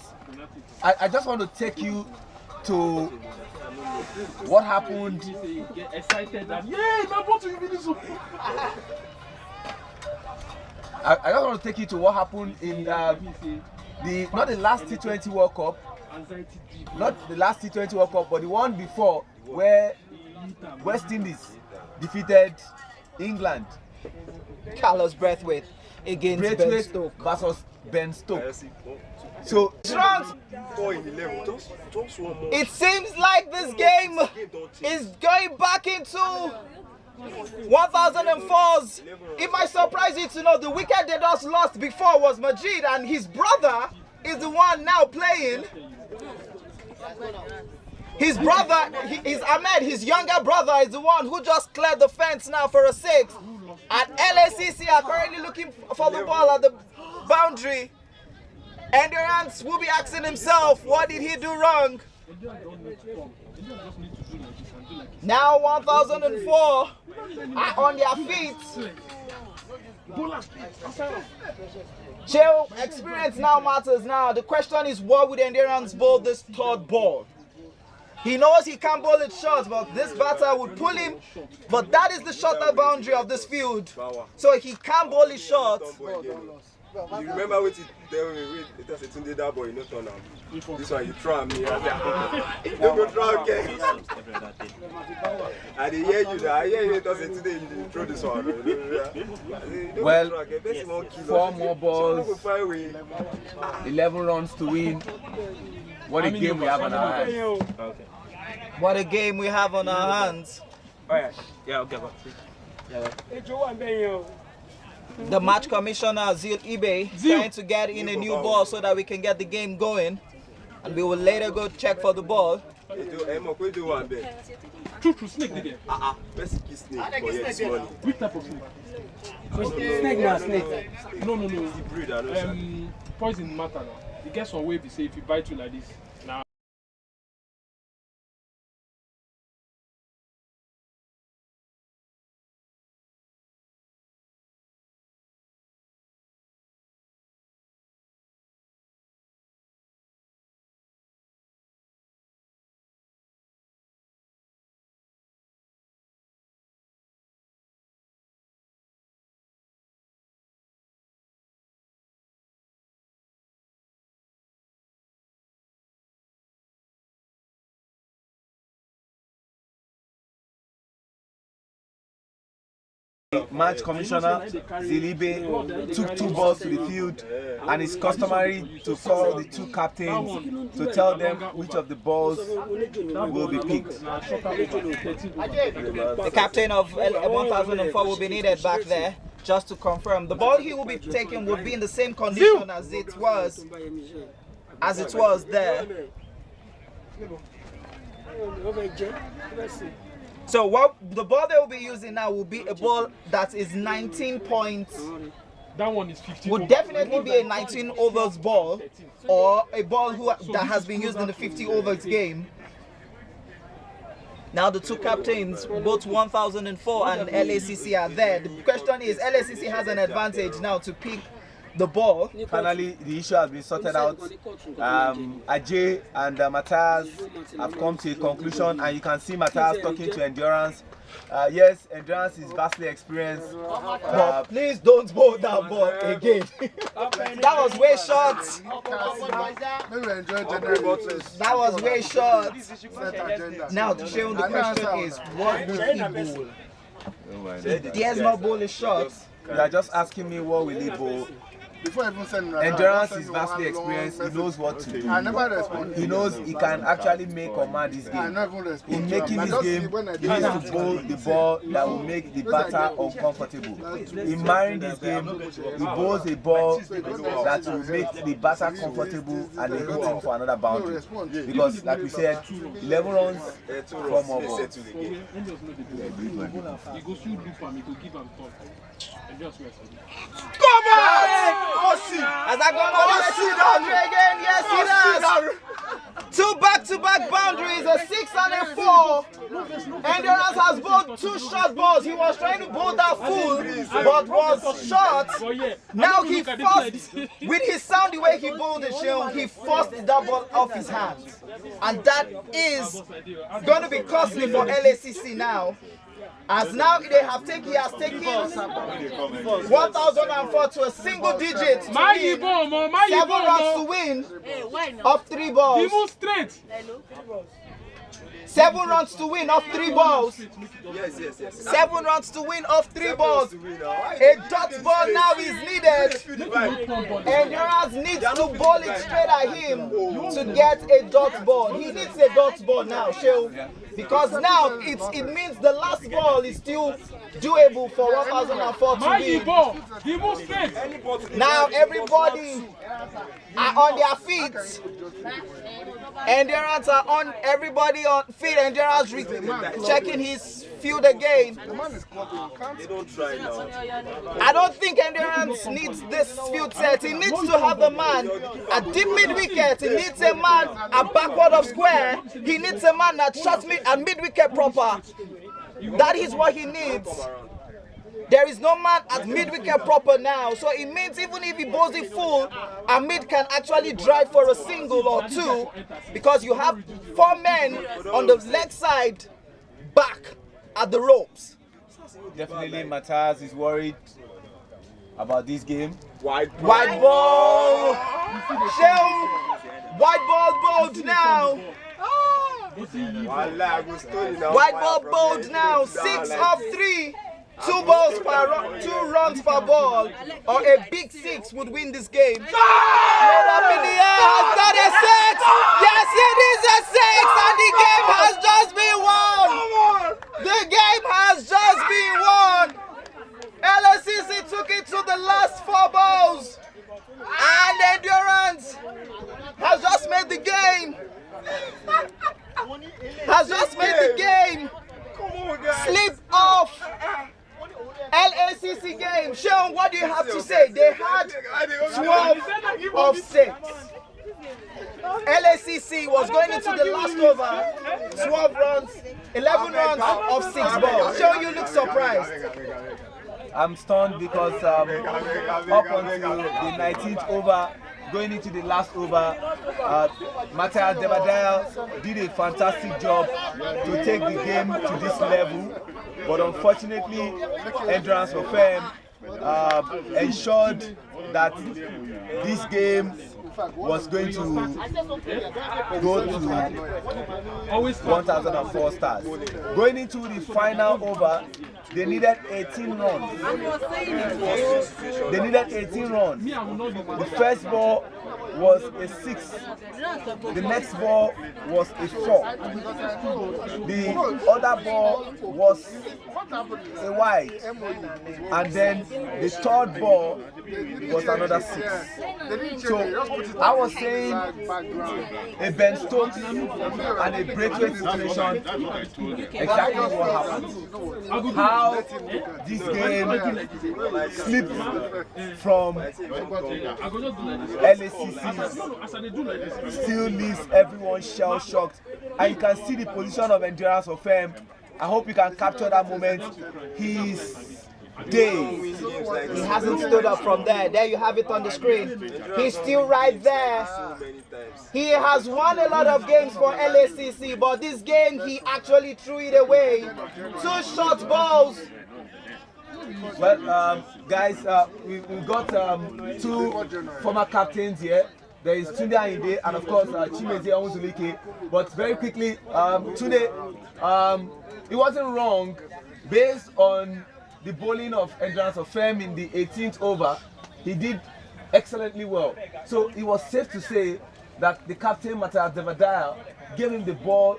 I just want to take you to what happened. Get excited that yeah, my ball to this. I just want to take you to what happened in not the last T20 World Cup, not the last T20 World Cup, but the one before where West Indies defeated England. Carlos Braithwaite against Ben Braithwaite Stokes versus Ben Stokes. So runs. 4 in 11. Just one more. It seems like this game is going back into 1004s. It might surprise you to know the wicket they just lost before was Majid, and his brother is the one now playing. His brother is Ahmed, his younger brother is the one who just cleared the fence now for a 6. And LACC are currently looking for the ball at the boundary. Endurance will be asking himself, what did he do wrong? Now 1004 are on their feet. Chill, experience now matters now. The question is, what would Endurance bowl this 3rd ball? He knows he can't bowl it short, but this batter would pull him. But that is the shorter boundary of this field. So he can't bowl it short. You remember what you tell me? Wait, it was a Tunde that boy, you know, turn out. This one, you try me. I don't go try again. I didn't hear you. I hear you. It was a Tunde, you throw this one. Well, 4 more balls, 11 runs to win. What a game we have on our hands. Okay. What a game we have on our hands. Alright, yeah, okay, The match commissioner, Zil Ibe, trying to get in a new ball so that we can get the game going. And we will later go check for the ball. True, snake again. Let's kiss snake for this morning. Which type of snake? Snake now, snake. No. Breed, I know. Poison matter now. You get some way if you say if you bite you like this. Now. Match commissioner Zilibe took 2 balls to the field, and it's customary to call the 2 captains to tell them which of the balls will be picked. The captain of 1004 will be needed back there just to confirm. The ball he will be taking will be in the same condition as it was there. So what the ball they will be using now will be a ball that is 19 points. That one is 50. Would definitely be a 19 overs ball, or a ball that has been used in the 50 overs game. Now the 2 captains, both 1004 and LACC are there. The question is, LACC has an advantage now to pick the ball. Finally, the issue has been sorted out. Ajay and Matthias have come to a conclusion, and you can see Matthias talking to Endurance. Yes, Endurance is vastly experienced. But please don't bowl that ball again. That was way short. That was way short. Now, Sheon, the question is, what will he bowl? There's no bowl is short. You are just asking me what will he bowl. Endurance is vastly experienced. He knows what to do. He knows he can actually make or mar this game. In making this game, he needs to bowl the ball that will make the batter uncomfortable. In marring this game, he bowls a ball that will make the batter comfortable and then hit him for another boundary. Because, like we said, 11 runs, 4 more balls. Come on! Has that gone on? Yes, he does. Again. Yes, he does. Two back-to-back boundaries, a 6 and a 4. Endurance has bowled 2 short balls. He was trying to bowl that full, but was short. Now he forced, with his sound, the way he bowled the show, he forced that ball off his hands. And that is going to be costly for LACC now. As now he has taken 1,004 to a single digit to win. 7 runs to win off 3 balls. 7 runs to win off 3 balls. Yes. 7 runs to win off 3 balls. A dot ball now is needed. Endurance needs to bowl it straight at him to get a dot ball. He needs a dot ball now, Shehu. Because now it means the last ball is still doable for 1,004 to win. Now everybody are on their feet. Endurance are on, everybody on feet. Endurance checking his field again. They don't try now. I don't think Endurance needs this field set. He needs to have a man at deep mid wicket. He needs a man at backward of square. He needs a man that shots mid and mid wicket proper. That is what he needs. There is no man at mid wicket proper now, so it means even if he bowls it full, Amid can actually drive for a single or 2 because you have 4 men on the leg side back at the ropes. Definitely Matthias is worried about this game. White ball! Shehu! White ball bowled now! White ball bowled now! 6 of 3! 2 balls per 2 runs per ball, or a big 6 would win this game. Made up in the air, has got a 6. Yes, it is a 6, and the game has just been won. The game has just been won. LACC took it to the last 4 balls, and Endurance has just made the game. Has just made the game. Slip off. LACC game. Sean, what do you have to say? They had 12 of 6. LACC was going into the last over, 12 runs, 11 runs of 6 balls. Sean, you look surprised. I'm stunned because up until the 19th over, going into the last over, Matthias Devadale did a fantastic job to take the game to this level, but unfortunately, Endurance of Fame ensured that this game was going to go to 1,004 stars. Going into the final over, they needed 18 runs. They needed 18 runs. The first ball was a 6. The next ball was a 4. The other ball was a wide. And then the third ball was another 6. So I was saying a Ben Stokes and a breakaway situation, exactly what happened. How this game slipped from LACC still leaves everyone shell-shocked. And you can see the position of Endurance of Fame. I hope you can capture that moment. He's dazed. He hasn't stood up from there. There you have it on the screen. He's still right there. He has won a lot of games for LACC, but this game he actually threw it away. 2 short balls. Well, guys, we've got 2 former captains here. There is Tunde Ayinde and of course Chimeze Onwuzulike. But very quickly, Tunde, it wasn't wrong based on the bowling of Endurance of Fame in the 18th over. He did excellently well. So it was safe to say that the captain, Matthias Devadale, gave him the ball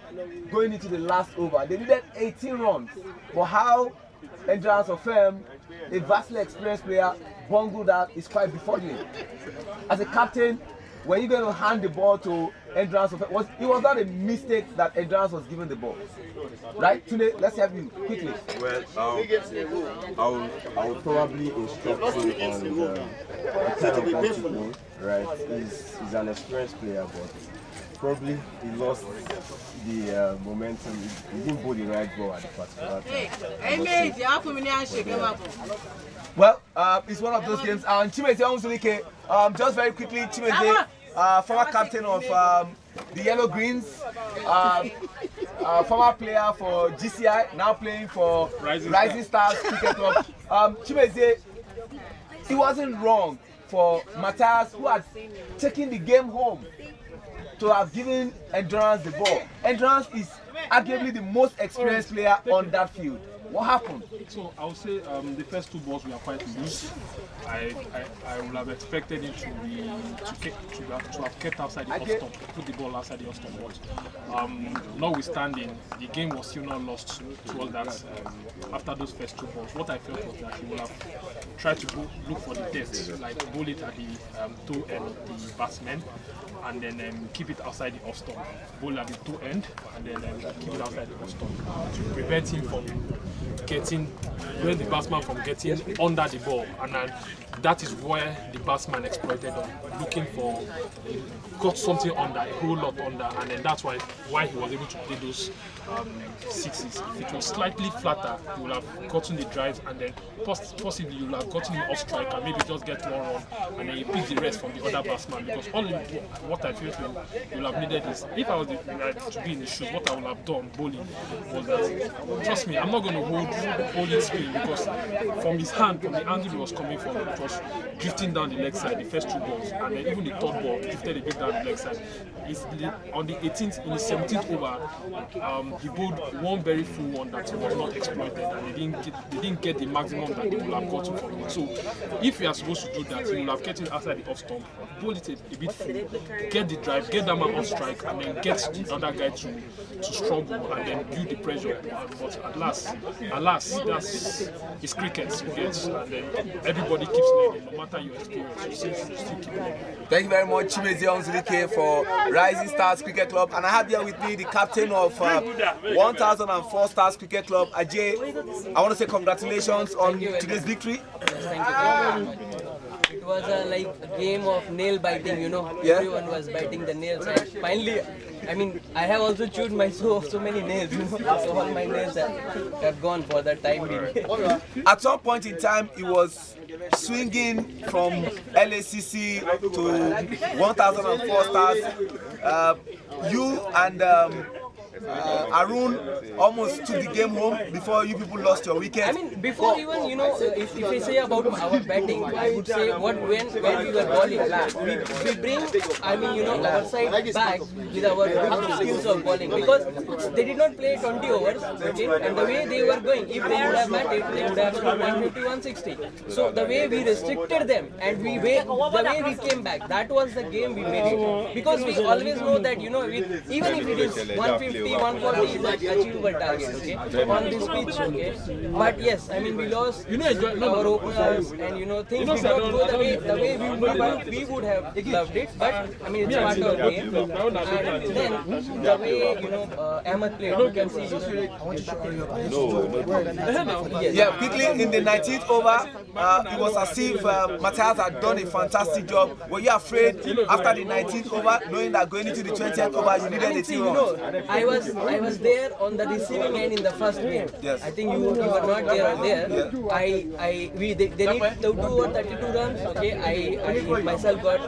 going into the last over. They needed 18 runs. But how Endurance of Fame, a vastly experienced player, bungled that is quite befuddling. As a captain, were you going to hand the ball to Endurance of Fame? It was not a mistake that Endurance was given the ball. Right? Today, let's have you quickly. Well, I will probably instruct him on the kind of principle, right? He's an experienced player, but probably he lost the momentum. He didn't bowl the right ball at the particular time. Well, it's one of those games. And Chimeze Onzulike, just very quickly, Chimeze, former captain of the Yellow Greens, former player for GCI, now playing for Rising Stars Cricket Club. Chimeze, it wasn't wrong for Matthias, who had taken the game home, to have given Endurance the ball. Endurance is arguably the most experienced player on that field. What happened? So I would say the first two balls were quite loose. I would have expected it to have kept outside the off stump, put the ball outside the off stump. But notwithstanding, the game was still not lost towards that. After those first two balls, what I felt was that he would have tried to look for the depth, like bowl it at the toe end of the batsman, and then keep it outside the off stump. Bowl at the toe end, and then keep it outside the off stump to prevent him from getting the batsman from getting under the ball, and that is where the batsman exploited on, looking for, got something under, a whole lot under, and then that's why he was able to play those sixes. If it was slightly flatter, he would have gotten the drives, and then possibly you would have gotten him off strike and maybe just get one run, and then you pick the rest from the other batsman. Because what I feel you will have needed is, if I was to be in the shoot, what I would have done bowling was that, trust me, I'm not going to hold it spin, because from his hand, from the angle he was coming from, it was drifting down the leg side, the first two balls, and then even the third ball drifted a bit down the leg side. On the 18th, in the 17th over, he bowled one very full one that was not exploited, and they didn't get the maximum that they would have gotten from it. So if you are supposed to do that, you will have kept it outside the off stump, bowl it a bit full, get the drive, get that man off strike, and then get the other guy to struggle, and then build the pressure. But alas, it's cricket, yes, and then everybody keeps learning, no matter your experience, you still keep learning. Thank you very much, Chimeze Onzulike, for Rising Stars Cricket Club. And I have here with me the captain of 1004 Stars Cricket Club, Ajay. I want to say congratulations on today's victory. Thank you very much. It was a game of nail biting, Yeah. Everyone was biting the nails, and finally, I mean, I have also chewed my so many nails, so all my nails have gone for that time being. At some point in time, it was swinging from LACC to 1004 Stars. You and Arun almost took the game home before you people lost your wicket. I mean, before even, if I say about our batting, I would say when we were bowling, we bring, our side back with our good skills of bowling, because they did not play 20 overs, okay, and the way they were going, if they would have batted, they would have scored 150, 160. So the way we restricted them, and the way we came back, that was the game we made it. Because we always know that, even if it is 150, 140 is an achievable target, okay, on this pitch, okay. But yes, I mean, we lost our openers, and things did not go the way we would have loved it. But I mean, it's part of the game. And then the way Ahmed played, you can see. Yeah, quickly in the 19th over, it was as if Matthias had done a fantastic job. Were you afraid after the 19th over, knowing that going into the 20th over, you needed a team? I was there on the receiving end in the first game. Yes. I think you were not there or there. They need to do 32 runs. Okay, I myself got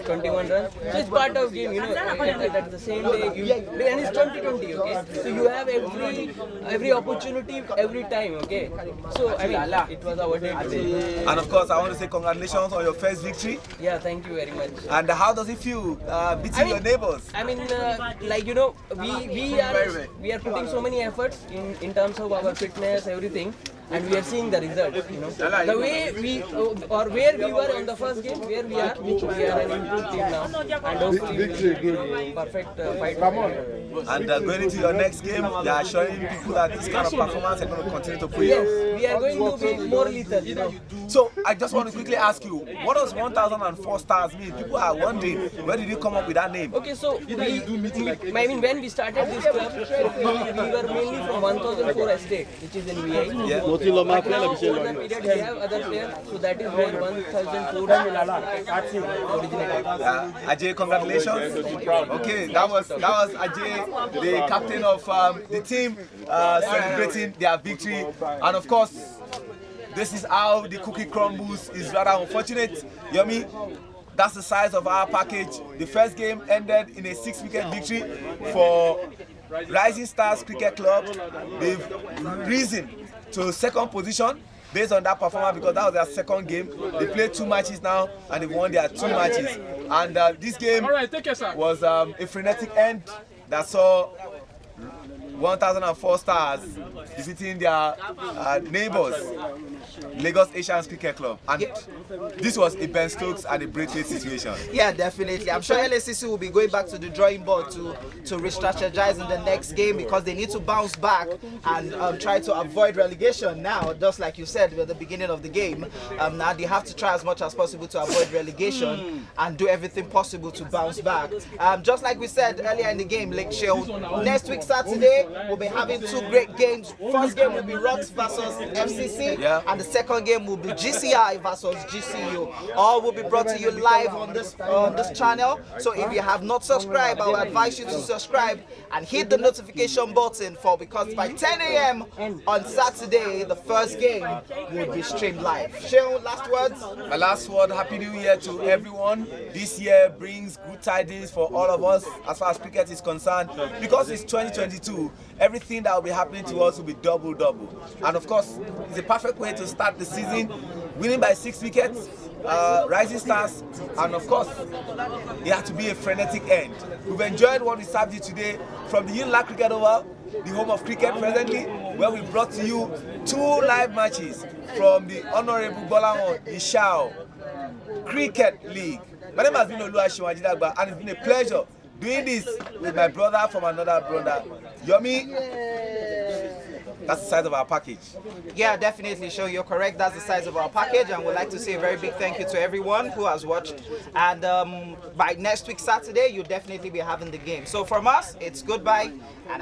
21 runs. So it's part of game. At the same day, and it's 2020. Okay, so you have every opportunity every time. Okay, so I mean, it was our day today. And of course, I want to say congratulations on your first victory. Yeah, thank you very much. And how does it feel beating your neighbors? I mean, we are putting so many efforts in terms of our fitness, everything, and we are seeing the result. The way where we were on the first game, where we are an improved team now, and hopefully we'll perfect fight. And going into your next game, you are showing people that this kind of performance is going to continue to pay. Yes, we are going to be more lethal. So I just want to quickly ask you, what does 1004 Stars mean? People are wondering, where did you come up with that name? Okay, so when we started this club, we were mainly from 1004 Estate, which is in VI. Yeah. period we have other players, so that is where 1,400 originated. Ajay, congratulations. Okay, that was Ajay, the captain of the team, celebrating their victory. And of course, this is how the cookie crumbles. Is rather unfortunate. Yomi, that's the size of our package. The first game ended in a 6-wicket victory for Rising Stars Cricket Club. They've risen to second position based on that performance because that was their second game. They played 2 matches now and they won their 2 matches. And this game was a frenetic end that saw 1,004 Stars defeating their neighbors, Lagos Asians Cricket Club. And this was a Ben Stokes and a Braithwaite situation. Yeah, definitely. I'm sure LACC will be going back to the drawing board to re-strategize in the next game because they need to bounce back and try to avoid relegation now, just like you said at the beginning of the game. Now they have to try as much as possible to avoid relegation and do everything possible to bounce back. Just like we said earlier in the game, YISHAWU, next week Saturday, we'll be having 2 great games. First game will be Rocks versus FCC, and the second game will be GCI versus GCU. All will be brought to you live on this channel. So if you have not subscribed, I would advise you to subscribe and hit the notification button because by 10 a.m. on Saturday, the first game will be streamed live. YISHAWU, last words? My last word, Happy New Year to everyone. This year brings good tidings for all of us as far as cricket is concerned. Because it's 2022, everything that will be happening to us will be double. And of course, it's a perfect way to start the season, winning by 6 wickets, Rising Stars, and of course, it had to be a frenetic end. We've enjoyed what we served you today from the LACC Cricket Oval, the home of cricket presently, where we brought to you 2 live matches from the Honorable GBOLAHAN YISHAWU Cricket League. My name has been YISHAWU, and it's been a pleasure doing this with my brother from another brother, Yomi. That's the size of our package. Yeah, definitely, Show. You're correct. That's the size of our package, and we'd like to say a very big thank you to everyone who has watched. And by next week Saturday, you'll definitely be having the game. So from us, it's goodbye and